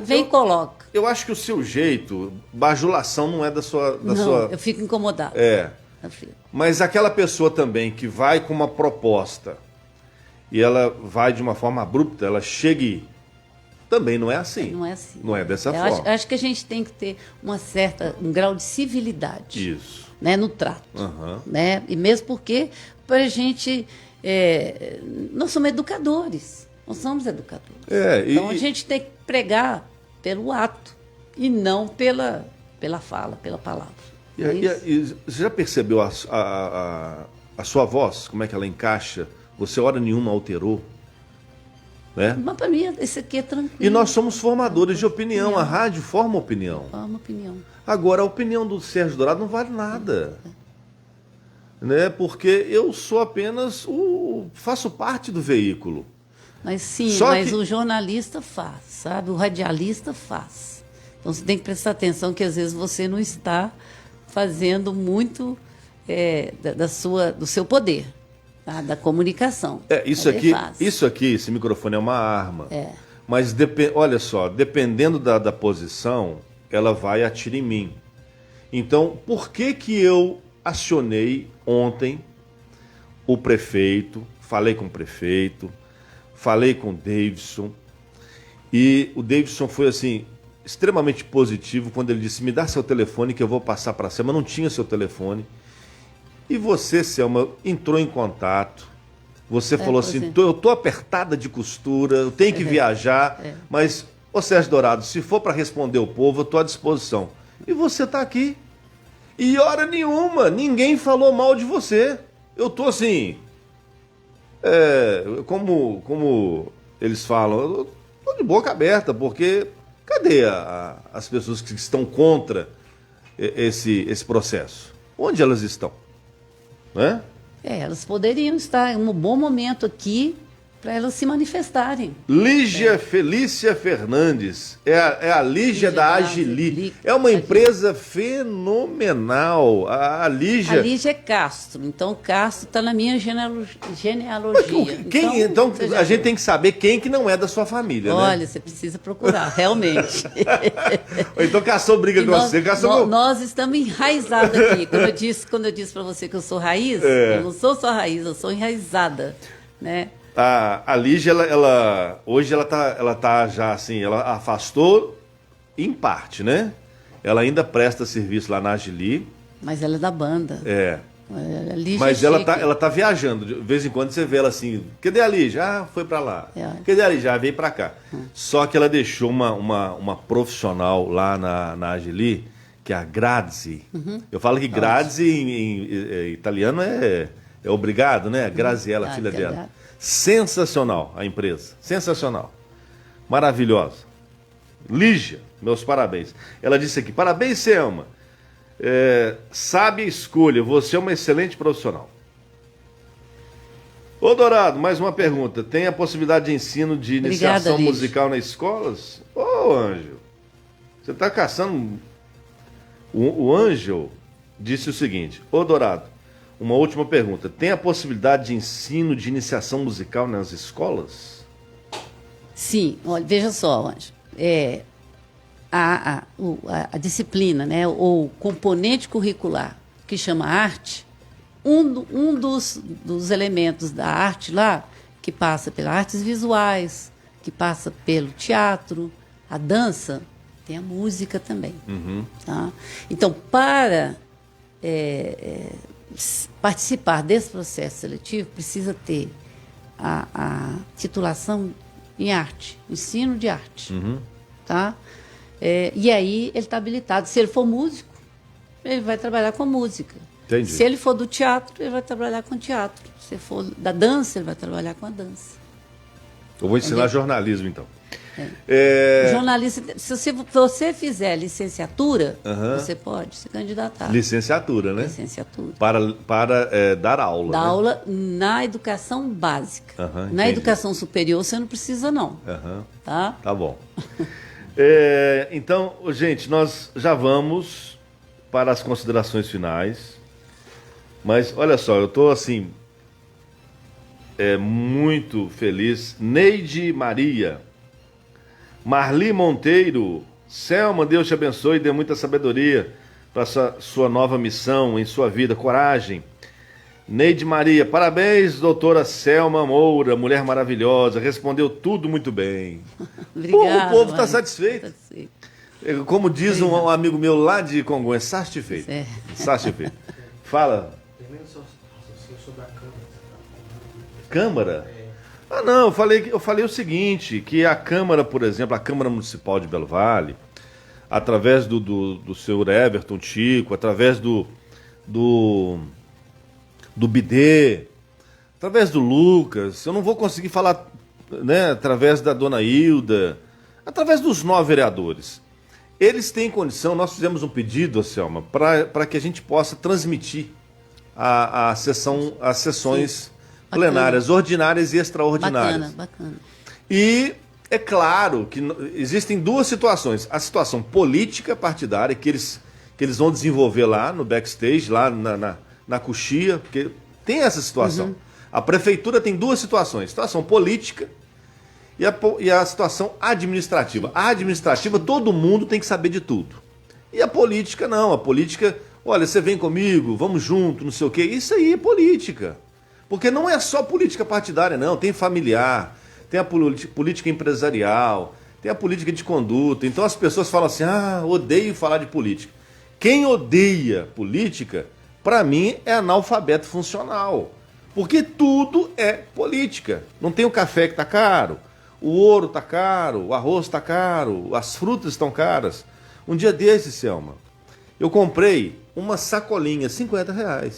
Vem e coloca. Eu acho que o seu jeito, bajulação não é da sua... Eu fico incomodado. Mas aquela pessoa também que vai com uma proposta e ela vai de uma forma abrupta, ela chega e... Também não é assim. Não é assim. Não é dessa forma. Acho que a gente tem que ter um grau de civilidade. Isso. Né, no trato. Uhum. Né? E mesmo porque para a gente... nós somos educadores. Nós somos educadores. Então a gente tem que pregar pelo ato e não pela fala, pela palavra. E você já percebeu a sua voz? Como é que ela encaixa? Você hora nenhuma alterou? Né? Mas para mim, isso aqui é tranquilo. E nós somos formadores de opinião. A rádio forma opinião. Forma opinião. Agora, a opinião do Sérgio Dourado não vale nada. Né? Porque eu sou apenas faço parte do veículo. Mas sim, o jornalista faz, sabe? O radialista faz. Então você tem que prestar atenção que às vezes você não está fazendo muito do seu poder. Tá, da comunicação. Isso aqui, esse microfone é uma arma. Mas olha só, dependendo da posição, ela vai atirar em mim. Então, por que eu acionei ontem o prefeito, falei com o prefeito, falei com o Davidson, e o Davidson foi assim, extremamente positivo quando ele disse, me dá seu telefone que eu vou passar para você, mas não tinha seu telefone. E você, Selma, entrou em contato. Você falou assim, eu tô apertada de costura, eu tenho que viajar, mas, ô Sérgio Dourado, se for para responder o povo, eu tô à disposição. E você está aqui. E hora nenhuma, ninguém falou mal de você. Eu tô assim, como eles falam, eu tô de boca aberta, porque cadê as pessoas que estão contra esse processo? Onde elas estão? Né? Elas poderiam estar em um bom momento aqui para elas se manifestarem. Lígia Felícia Fernandes, é a Lígia da Agili. É uma empresa fenomenal. A Lígia é Castro, então Castro está na minha genealogia. Então a gente tem que saber quem que não é da sua família, né? Olha, você precisa procurar, realmente. Ou então caçou briga com você. Nós estamos enraizados aqui. Quando eu disse para você que eu sou raiz, eu não sou só raiz, eu sou enraizada, né? A Lígia, hoje ela tá já assim, ela afastou em parte, né? Ela ainda presta serviço lá na Agili. Mas ela é da banda. Mas ela tá viajando. De vez em quando você vê ela assim, cadê a Lígia? Ah, foi pra lá. Cadê a Lígia? Ah, veio pra cá. Só que ela deixou uma profissional lá na Agili, que é a Grazi. Eu falo que Grazi em italiano é obrigado, né? Graziella, filha dela. Sensacional a empresa, sensacional, maravilhosa. Lígia, meus parabéns. Ela disse aqui, parabéns, Selma, sabe a escolha, você é uma excelente profissional. Ô Dourado, mais uma pergunta. Tem a possibilidade de ensino de iniciação Obrigada, musical nas escolas? Ô, Ângelo, você está caçando... O Ângelo disse o seguinte: ô Dourado, uma última pergunta. Tem a possibilidade de ensino de iniciação musical nas escolas? Sim, olha, veja só, Ângelo. A disciplina, né, ou componente curricular que chama arte, um dos elementos da arte lá, que passa pelas artes visuais, que passa pelo teatro, a dança, tem a música também. Tá? Então, para participar desse processo seletivo, precisa ter a titulação em arte, ensino de arte. Tá? E aí ele está habilitado. Se ele for músico, ele vai trabalhar com música. Entendi. Se ele for do teatro, ele vai trabalhar com teatro. Se for da dança, ele vai trabalhar com a dança. Eu vou ensinar jornalismo, então. Jornalista, se você fizer licenciatura, você pode se candidatar. Licenciatura, né? Licenciatura. Para dar aula. Dar né? aula na educação básica. Na entendi. educação superior você não precisa, não. Tá? Tá bom. Então, gente, nós já vamos para as considerações finais. Mas, olha só, eu estou assim... muito feliz. Neide Maria... Marli Monteiro, Selma, Deus te abençoe e dê muita sabedoria para sua nova missão em sua vida, coragem. Neide Maria, parabéns, doutora Selma Moura, mulher maravilhosa, respondeu tudo muito bem. Obrigada, O povo está satisfeito. Como diz um amigo meu lá de Congonhas, satisfeito. Satisfeito. Fala. Sobre a Câmara? Ah, não, eu falei o seguinte, que a Câmara, por exemplo, a Câmara Municipal de Belo Vale, através do senhor Everton Chico, através do Bidê, através do Lucas, eu não vou conseguir falar, né, através da dona Hilda, através dos 9 vereadores. Eles têm condição, nós fizemos um pedido, Selma, para que a gente possa transmitir as sessões... Sim. Plenárias, ordinárias e extraordinárias. Bacana. E é claro que existem duas situações. A situação política partidária, que eles vão desenvolver lá no backstage, lá na coxia, porque tem essa situação. A prefeitura tem duas situações. Situação política e a situação administrativa. A administrativa, todo mundo tem que saber de tudo. E a política, não. A política, olha, você vem comigo, vamos junto, não sei o quê. Isso aí é política. Porque não é só política partidária, não. Tem familiar, tem a política empresarial, tem a política de conduta. Então as pessoas falam assim, odeio falar de política. Quem odeia política, para mim, é analfabeto funcional. Porque tudo é política. Não tem o café que está caro, o ouro está caro, o arroz está caro, as frutas estão caras. Um dia desses, Selma, eu comprei uma sacolinha, R$50.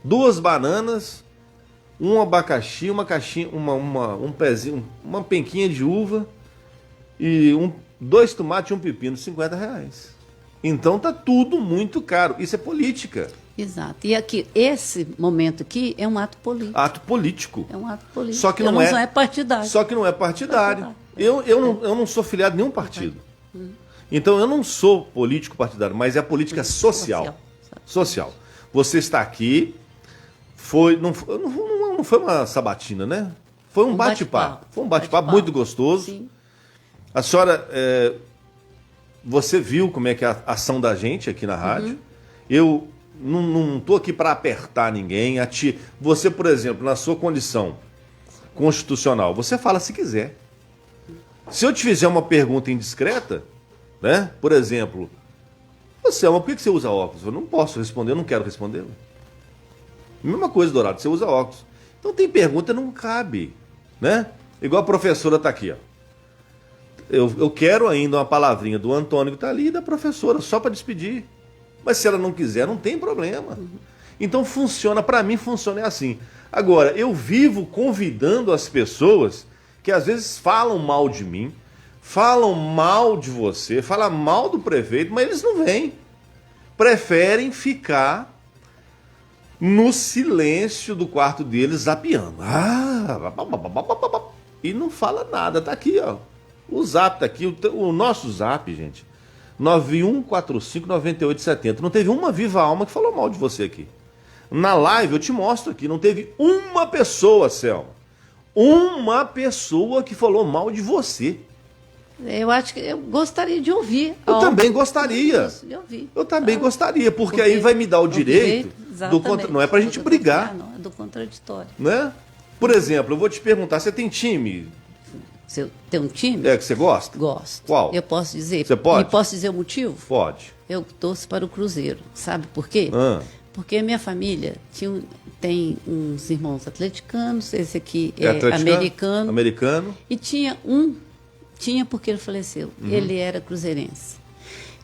2 bananas... um abacaxi, uma caixinha, um pezinho, uma penquinha de uva e 2 tomates e um pepino, R$50. Então tá tudo muito caro. Isso é política. Exato. E aqui, esse momento aqui é um ato político. Ato político. É um ato político. Só que não é partidário. Só que não é partidário. Eu não sou filiado a nenhum partido. Então eu não sou político partidário, mas é a política social. Social. Você está aqui, não foi uma sabatina, né? Foi um bate-papo. Foi um bate-papo muito gostoso. Sim. A senhora, você viu como é que é a ação da gente aqui na rádio. Eu não estou aqui para apertar ninguém. Você, por exemplo, na sua condição constitucional, você fala se quiser. Se eu te fizer uma pergunta indiscreta, né? Por exemplo, por que você usa óculos? Eu não posso responder, eu não quero responder. Mesma coisa, Dourado, você usa óculos. Então tem pergunta, não cabe, né? Igual a professora está aqui, ó. Eu quero ainda uma palavrinha do Antônio que está ali e da professora, só para despedir. Mas se ela não quiser, não tem problema. Então funciona, para mim funciona assim. Agora, eu vivo convidando as pessoas que às vezes falam mal de mim, falam mal de você, falam mal do prefeito, mas eles não vêm. Preferem ficar no silêncio do quarto dele, zapeando. E não fala nada, tá aqui, ó. O zap tá aqui, o nosso zap, gente, 91459870. Não teve uma viva alma que falou mal de você aqui. Na live eu te mostro aqui, não teve uma pessoa, Selma, uma pessoa que falou mal de você. Eu acho que eu gostaria de ouvir. Eu também gostaria. De ouvir. Eu também gostaria, porque aí vai me dar o direito do não é pra gente brigar. Não, é do contraditório. Né? Por exemplo, eu vou te perguntar, você tem time? Você tem um time? É que você gosta? Gosto. Qual? Eu posso dizer. Você pode? E posso dizer o motivo? Pode. Eu torço para o Cruzeiro. Sabe por quê? Porque a minha família tem uns irmãos atleticanos, esse aqui é americano. Americano. E tinha porque ele faleceu. Ele era cruzeirense.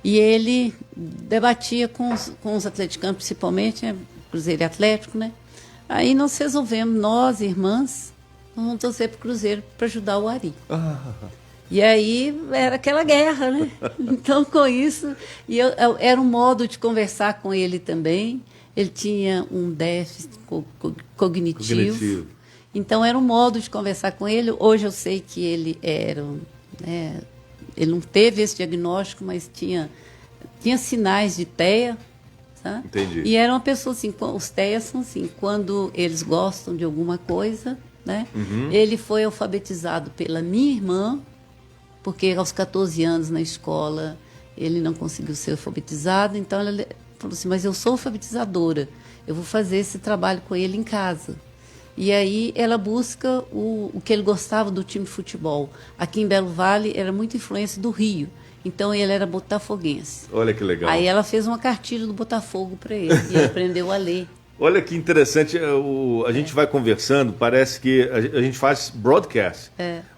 E ele debatia com os atleticanos, principalmente, né? Cruzeiro e Atlético, né? Aí nós resolvemos, nós, irmãs, nós vamos torcer para o Cruzeiro para ajudar o Ari. E aí era aquela guerra, né? Então, com isso, era um modo de conversar com ele também. Ele tinha um déficit cognitivo. Então, era um modo de conversar com ele. Hoje eu sei que ele era... ele não teve esse diagnóstico, mas tinha sinais de TEA. Tá? Entendi. E era uma pessoa assim, os TEAs são assim, quando eles gostam de alguma coisa, né? Ele foi alfabetizado pela minha irmã, porque aos 14 anos na escola ele não conseguiu ser alfabetizado, então ela falou assim, mas eu sou alfabetizadora, eu vou fazer esse trabalho com ele em casa. E aí ela busca o que ele gostava do time de futebol. Aqui em Belo Vale era muita influência do Rio. Então ele era botafoguense. Olha que legal. Aí ela fez uma cartilha do Botafogo para ele e ele aprendeu a ler. Olha que interessante, a gente vai conversando, parece que a gente faz broadcast,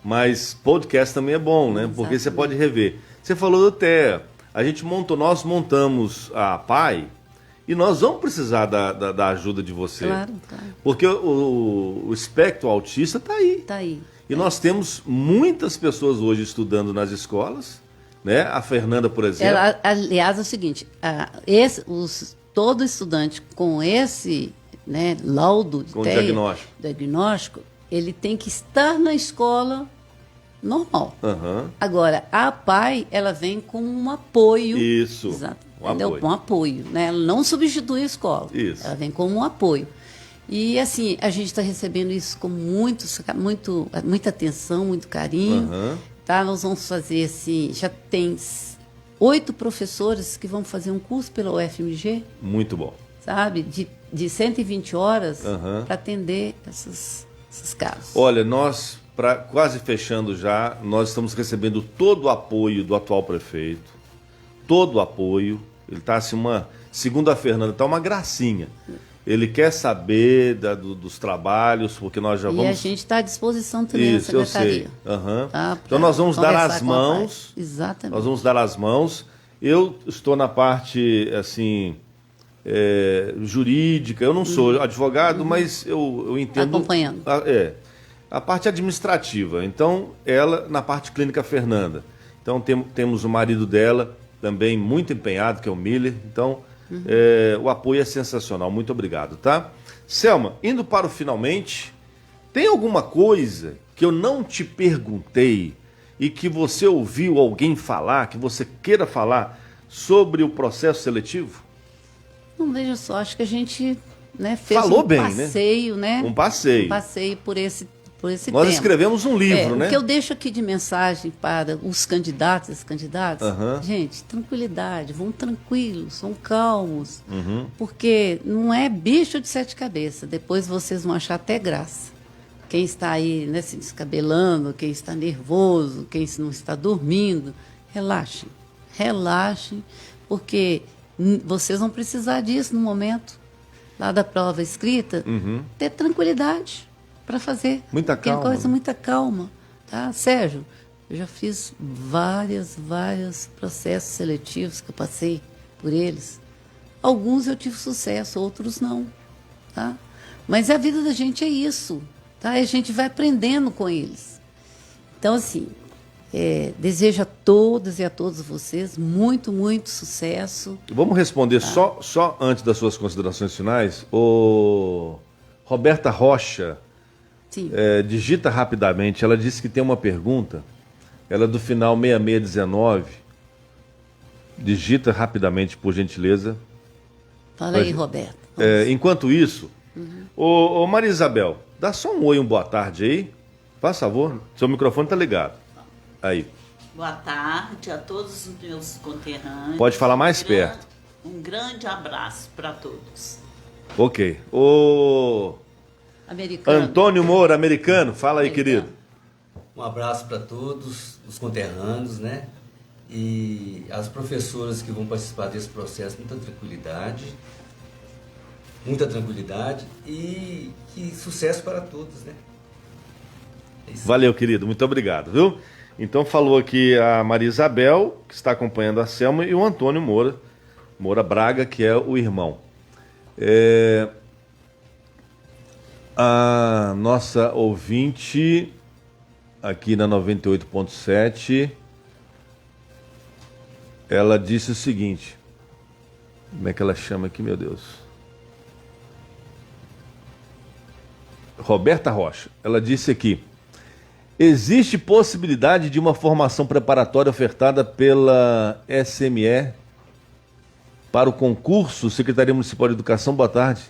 mas podcast também é bom, né? Exatamente. Porque você pode rever. Você falou do TEA, nós montamos a PAI e nós vamos precisar da ajuda de você. Claro. Porque o espectro autista está aí. Está aí. E nós temos muitas pessoas hoje estudando nas escolas, né? A Fernanda, por exemplo. Aliás, é o seguinte, todo estudante com esse, né, laudo de TEA, diagnóstico, ele tem que estar na escola normal. Agora, a PAI, ela vem com um apoio. Isso. Exato. Um apoio, né? Ela não substitui a escola. Isso. Ela vem como um apoio. E assim, a gente está recebendo isso com muita atenção, muito carinho. Tá? Nós vamos fazer assim, já tem 8 professores que vão fazer um curso pela UFMG. Muito bom. Sabe? De 120 horas para atender esses casos. Olha, nós, quase fechando já, nós estamos recebendo todo o apoio do atual prefeito. Todo o apoio. Ele está assim, segundo a Fernanda, está uma gracinha. Ele quer saber dos trabalhos, porque nós já vamos... E a gente está à disposição também na secretaria. Eu sei. Tá, então nós vamos dar as mãos. Exatamente. Nós vamos dar as mãos. Eu estou na parte, assim, jurídica. Eu não sou advogado, mas eu entendo... Acompanhando. A parte administrativa. Então, ela na parte clínica, Fernanda. Então, temos o marido dela, também muito empenhado, que é o Miller. Então... o apoio é sensacional, muito obrigado, tá? Selma, indo para o finalmente, tem alguma coisa que eu não te perguntei e que você ouviu alguém falar, que você queira falar sobre o processo seletivo? Não, veja só, acho que a gente, né, fez passeio, né? Um passeio. Um passeio por esse Nós tema. Escrevemos um livro, né? O que eu deixo aqui de mensagem para os candidatos e as candidatas, gente, tranquilidade, vão tranquilos, vão calmos, porque não é bicho de 7 cabeças, depois vocês vão achar até graça. Quem está aí, né, se descabelando, quem está nervoso, quem não está dormindo, relaxem, porque vocês vão precisar disso no momento lá da prova escrita, ter tranquilidade para fazer. Muita calma. Muita calma, tá? Sérgio, eu já fiz vários processos seletivos que eu passei por eles. Alguns eu tive sucesso, outros não, tá? Mas a vida da gente é isso, tá? E a gente vai aprendendo com eles. Então, assim, Desejo a todas e a todos vocês muito, muito sucesso. Vamos responder só antes das suas considerações finais. O Roberta Rocha digita rapidamente. Ela disse que tem uma pergunta. Ela é do final 6619. Digita rapidamente, por gentileza. Fala aí, Roberto. Enquanto isso, ô Maria Isabel, dá só um oi, boa tarde aí. Faz favor, seu microfone tá ligado. Aí. Boa tarde a todos os meus conterrâneos. Pode falar mais perto. Um grande abraço para todos. Ok. O americano. Antônio Moura, americano, fala aí, querido. Um abraço para todos os conterrâneos, né? E as professoras que vão participar desse processo, muita tranquilidade e que sucesso para todos, né? Valeu, querido, muito obrigado, viu? Então falou aqui a Maria Isabel, que está acompanhando a Selma, e o Antônio Moura Braga, que é o irmão. A nossa ouvinte aqui na 98.7, ela disse o seguinte, como é que ela chama aqui, meu Deus? Roberta Rocha, ela disse aqui: existe possibilidade de uma formação preparatória ofertada pela SME para o concurso Secretaria Municipal de Educação? Boa tarde.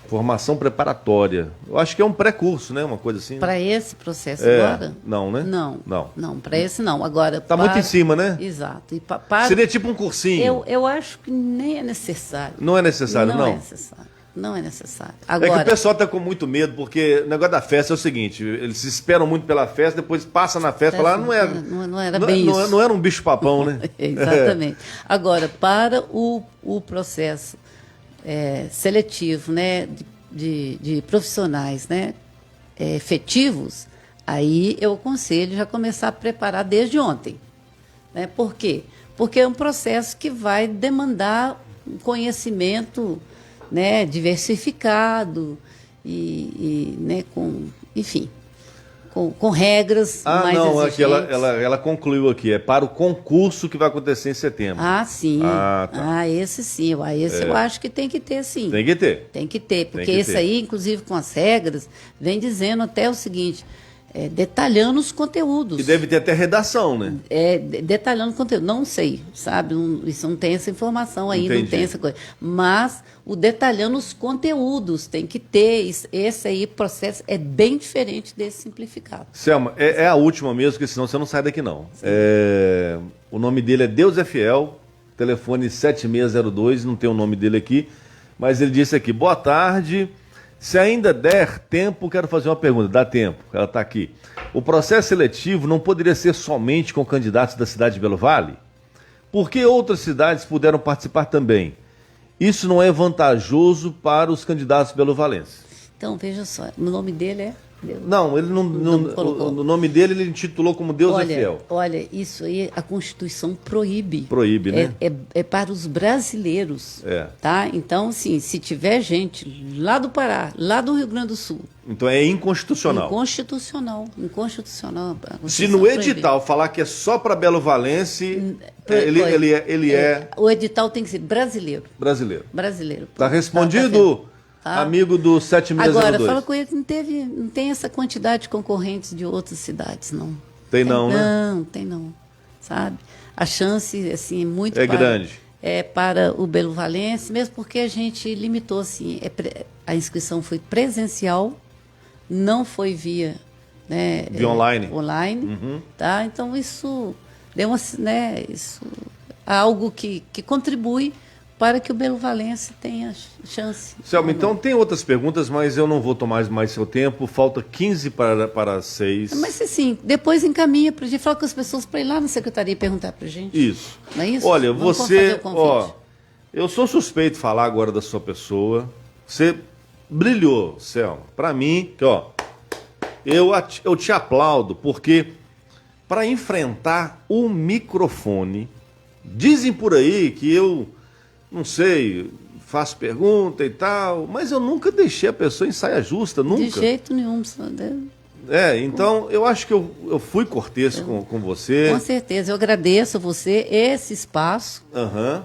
Formação preparatória. Eu acho que é um pré-curso, né? Uma coisa assim. Para esse processo agora? Não, né? Não, para esse não. Agora, tá muito em cima, né? Exato. E seria tipo um cursinho. Eu acho que nem é necessário. Não é necessário, não? Não é necessário. Não é necessário. Agora, é que o pessoal está com muito medo, porque o negócio da festa é o seguinte: eles se esperam muito pela festa, depois passa na festa e fala, não era bem isso. Não era um bicho-papão, né? Exatamente. Agora, para o processo seletivo, né, de profissionais, né, efetivos, aí eu aconselho já começar a preparar desde ontem. Né? Por quê? Porque é um processo que vai demandar um conhecimento, né, diversificado né, com regras mais exigentes. Aqui ela concluiu aqui, para o concurso que vai acontecer em setembro. Sim. Tá. Esse sim. Esse eu acho que tem que ter, sim. Tem que ter. Tem que ter, porque esse aí, inclusive com as regras, vem dizendo até o seguinte, detalhando os conteúdos. E deve ter até redação, né? Detalhando o conteúdo. Não sei, sabe? Isso não tem essa informação aí, Entendi. Não tem essa coisa. Mas o detalhando os conteúdos tem que ter. Esse aí, processo, é bem diferente desse simplificado. Selma, é a última mesmo, porque senão você não sai daqui, não. O nome dele é Deus é Fiel, telefone 7602, não tem o nome dele aqui, mas ele disse aqui, boa tarde. Se ainda der tempo, quero fazer uma pergunta. Dá tempo, ela está aqui. O processo seletivo não poderia ser somente com candidatos da cidade de Belo Vale? Por que outras cidades puderam participar também? Isso não é vantajoso para os candidatos belovalenses? Então, veja só, o nome dele é... Não, ele o nome dele ele intitulou como Deus é Fiel. Olha, isso aí a Constituição proíbe. Proíbe, né? É para os brasileiros, tá? Então, assim, se tiver gente lá do Pará, lá do Rio Grande do Sul... Então é inconstitucional. Inconstitucional. Se no edital falar que é só para belovalense, ele é... O edital tem que ser brasileiro. Brasileiro. Está respondido... Amigo do 7602. Agora, fala com ele que não tem essa quantidade de concorrentes de outras cidades, não. Tem não, né? Não, tem não. Sabe? A chance, assim, muito grande. Para o belovalense, mesmo porque a gente limitou, assim, a inscrição foi presencial, não foi via online. Tá? Então, isso deu isso é algo que contribui para que o belovalense tenha chance. Selma, então tem outras perguntas, mas eu não vou tomar mais seu tempo. Falta 15 para 6. Mas assim, depois encaminha para a gente, falar com as pessoas para ir lá na secretaria e perguntar para a gente. Isso. Não é isso? Olha, eu sou suspeito de falar agora da sua pessoa. Você brilhou, Selma. Para mim, eu te aplaudo, porque para enfrentar o microfone, dizem por aí que eu... não sei, faço pergunta e tal, mas eu nunca deixei a pessoa em saia justa, nunca. De jeito nenhum. Então eu acho que eu fui cortês com você. Com certeza, eu agradeço a você esse espaço. Né,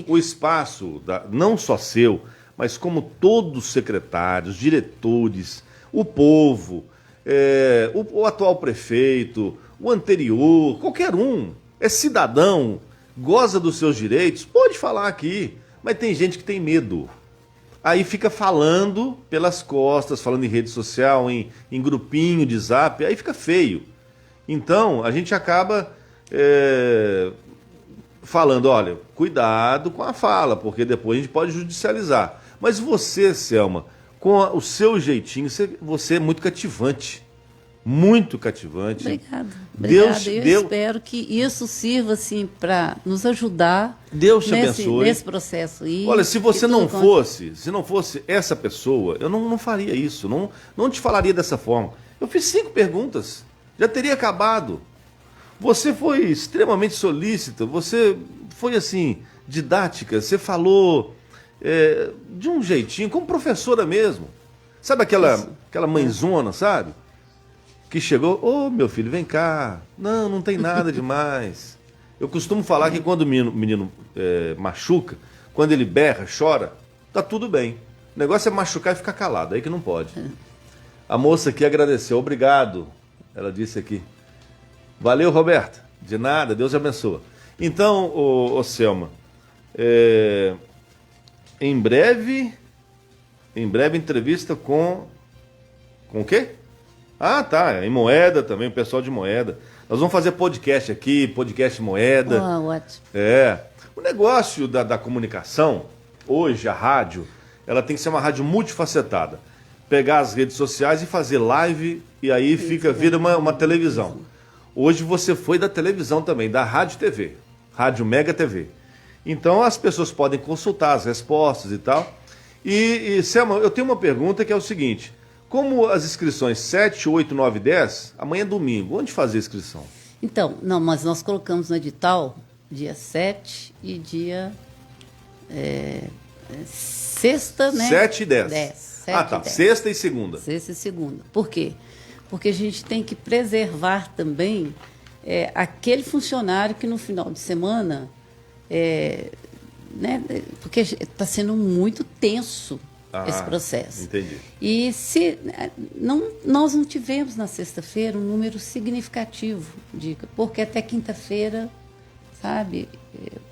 o espaço não só seu, mas como todos os secretários, diretores, o povo, o atual prefeito, o anterior, qualquer um, é cidadão, goza dos seus direitos, pode falar aqui, mas tem gente que tem medo. Aí fica falando pelas costas, falando em rede social, em grupinho de zap, aí fica feio. Então, a gente acaba falando, olha, cuidado com a fala, porque depois a gente pode judicializar. Mas você, Selma, com o seu jeitinho, você é muito cativante. Muito cativante. Obrigada. Eu espero que isso sirva assim para nos ajudar. Deus te abençoe nesse processo aí. Olha, se você não fosse essa pessoa, eu não faria isso, não te falaria dessa forma. Eu fiz 5 perguntas, já teria acabado. Você foi extremamente solícita, você foi assim didática, você falou de um jeitinho, como professora mesmo. Sabe aquela mãezona, sabe? Que chegou, meu filho, vem cá. Não tem nada demais. Eu costumo falar que quando o menino machuca, quando ele berra, chora, tá tudo bem. O negócio é machucar e ficar calado, aí que não pode. A moça aqui agradeceu, obrigado. Ela disse aqui. Valeu, Roberta. De nada, Deus abençoe. Então, Selma, em breve entrevista com o quê? Ah, tá, em Moeda também, o pessoal de Moeda. Nós vamos fazer podcast aqui, podcast Moeda. Ótimo. O negócio da comunicação, hoje a rádio, ela tem que ser uma rádio multifacetada. Pegar as redes sociais e fazer live, e aí vira uma televisão. Hoje você foi da televisão também, da Rádio TV, Rádio Mega TV. Então as pessoas podem consultar as respostas e tal. E Selma, eu tenho uma pergunta que é o seguinte: como as inscrições 7, 8, 9, 10, amanhã é domingo, onde fazer a inscrição? Então, mas nós colocamos no edital dia 7 e dia sexta, né? 7 e 10. 7 tá, e 10. Sexta e segunda. Sexta e segunda. Por quê? Porque a gente tem que preservar também aquele funcionário que no final de semana, né, porque está sendo muito tenso esse processo. Entendi. E se nós não tivemos na sexta-feira um número significativo, porque até quinta-feira, sabe,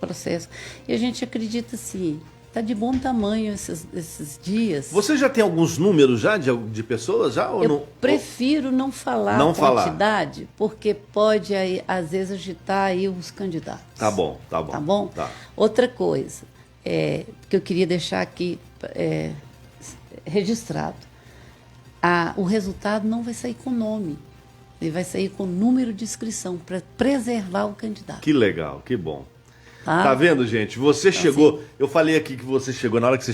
processo. E a gente acredita assim, está de bom tamanho esses dias. Você já tem alguns números já de pessoas? Eu prefiro não falar a quantidade, porque pode, aí, às vezes, agitar aí os candidatos. Tá bom. Tá bom? Tá. Outra coisa, que eu queria deixar aqui registrado. O resultado não vai sair com nome. Ele vai sair com número de inscrição, para preservar o candidato. Que legal, que bom. Tá vendo, gente? Você chegou. Assim, eu falei aqui que você chegou, na hora que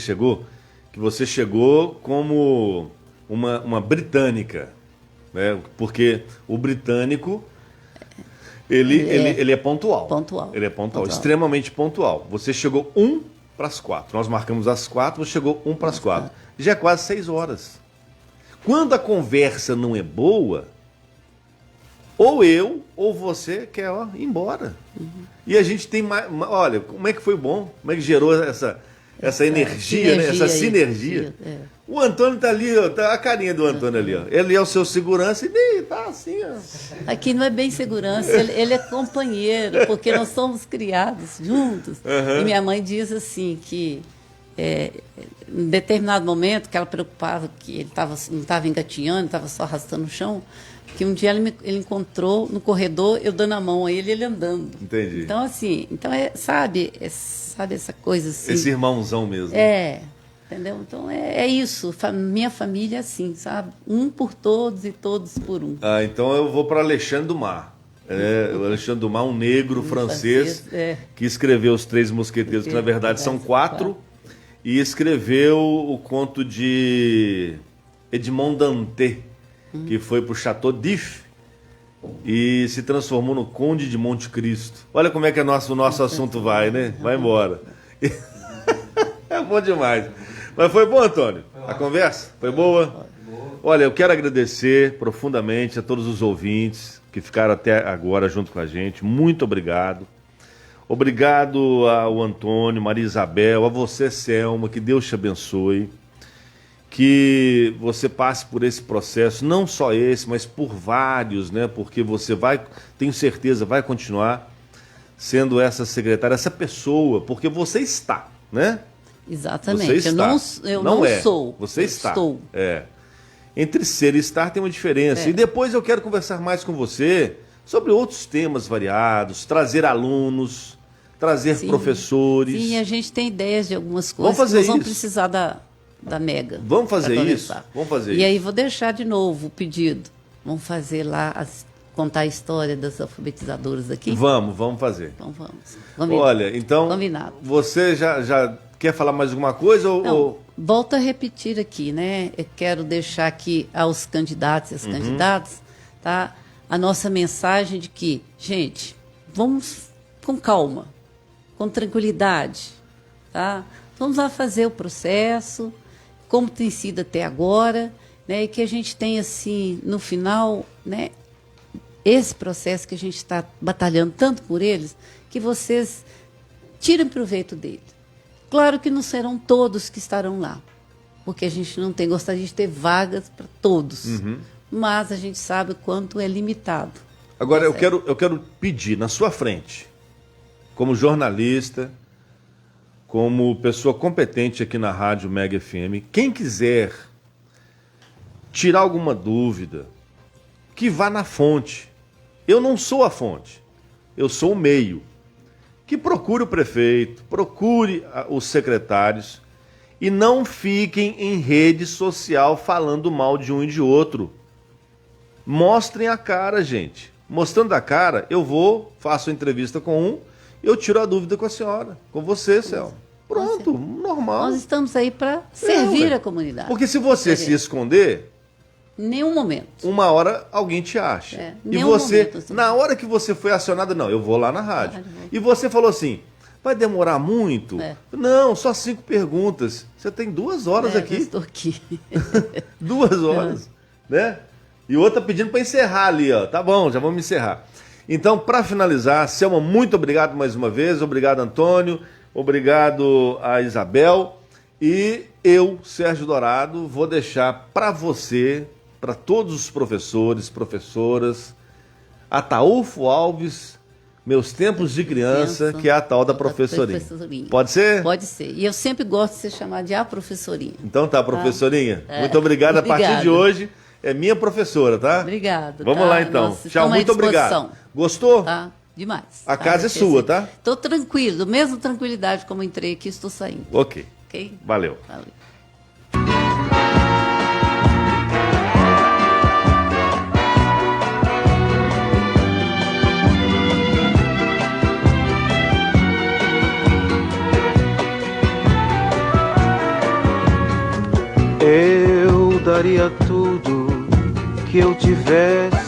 você chegou como uma britânica. Né? Porque o britânico, ele é pontual. Ele é pontual, extremamente pontual. Você chegou 1 para as 4. Nós marcamos às 4, você chegou 1 para as 4. Já é quase 6 horas. Quando a conversa não é boa, ou eu, ou você quer ir embora. E a gente tem mais. Olha, como é que foi bom? Como é que gerou essa energia, né? Essa sinergia. O Antônio tá ali, ó, tá a carinha do Antônio ali, ó. Ele é o seu segurança e tá assim, ó. Aqui não é bem segurança, ele é companheiro, porque nós somos criados juntos. E minha mãe diz assim que em determinado momento, que ela preocupava que ele não estava engatinhando, estava só arrastando o chão, que um dia ele encontrou no corredor, eu dando a mão a ele andando. Entendi. Então, assim, sabe essa coisa assim. Esse irmãozão mesmo. Entendeu? Então, é isso. Minha família é assim, sabe? Um por todos e todos por um. Então eu vou para Alexandre Dumas. O Alexandre Dumas, um negro francês que escreveu Os Três Mosqueteiros, que na verdade são 4, e escreveu o conto de Edmond Dantès, que foi para o Chateau d'If e se transformou no Conde de Monte Cristo. Olha como é que o nosso assunto vai, né? Vai embora. É bom demais. Mas foi bom, Antônio? A conversa? Foi boa? Olha, eu quero agradecer profundamente a todos os ouvintes que ficaram até agora junto com a gente. Muito obrigado. Obrigado ao Antônio, Maria Isabel, a você, Selma, que Deus te abençoe. Que você passe por esse processo, não só esse, mas por vários, né? Porque você vai, tenho certeza, vai continuar sendo essa secretária, essa pessoa, porque você está, né? Exatamente. Você está. Eu não sou. Você está. Estou. Entre ser e estar tem uma diferença. E depois eu quero conversar mais com você sobre outros temas variados, trazer alunos, trazer professores. Sim, a gente tem ideias de algumas coisas. Vamos fazer nós vamos isso. precisar da Mega. Vamos fazer isso? Vamos fazer isso. E aí vou deixar de novo o pedido. Vamos fazer lá, contar a história das alfabetizadoras aqui? Vamos fazer. Então vamos. Combinado. Olha, então, Combinado. Você já quer falar mais alguma coisa? Não, volto a repetir aqui, né? Eu quero deixar aqui aos candidatos e às candidatas, tá? A nossa mensagem de que, gente, vamos com calma, com tranquilidade, tá? Vamos lá fazer o processo, como tem sido até agora, né? E que a gente tenha, assim, no final, né? Esse processo que a gente está batalhando tanto por eles, que vocês tirem proveito dele. Claro que não serão todos que estarão lá, porque a gente não gostaria de ter vagas para todos, mas a gente sabe o quanto é limitado. Agora, eu quero pedir na sua frente, como jornalista, como pessoa competente aqui na Rádio Mega FM, quem quiser tirar alguma dúvida, que vá na fonte. Eu não sou a fonte, eu sou o meio. Que procure o prefeito, procure os secretários e não fiquem em rede social falando mal de um e de outro. Mostrem a cara, gente. Mostrando a cara, eu faço a entrevista com um, eu tiro a dúvida com a senhora, com você, Selma. Pronto, normal. Nós estamos aí para servir a comunidade. Porque se você se esconder, nenhum momento. Uma hora alguém te acha. E você, momento, assim. Na hora que você foi acionada, não, eu vou lá na rádio. E você falou assim, vai demorar muito? Não, só 5 perguntas. Você tem 2 horas aqui. Eu estou aqui. 2 horas, né? E outra pedindo para encerrar ali, ó. Tá bom, já vamos encerrar. Então, para finalizar, Selma, muito obrigado mais uma vez. Obrigado, Antônio. Obrigado a Isabel. E eu, Sérgio Dourado, vou deixar para você, para todos os professores, professoras, Ataúfo Alves, Meus Tempos de Criança, que é a tal da professorinha. Pode ser? Pode ser. E eu sempre gosto de ser chamada de a professorinha. Então tá, professorinha. Muito obrigado. A partir de hoje, é minha professora, tá? Obrigado. Vamos lá, então. Nossa, tchau, muito obrigado. Gostou? Tá, demais. A casa é sua, tá? Estou tranquilo, mesma tranquilidade como entrei aqui, estou saindo. Ok. Valeu. Eu daria tudo que eu tivesse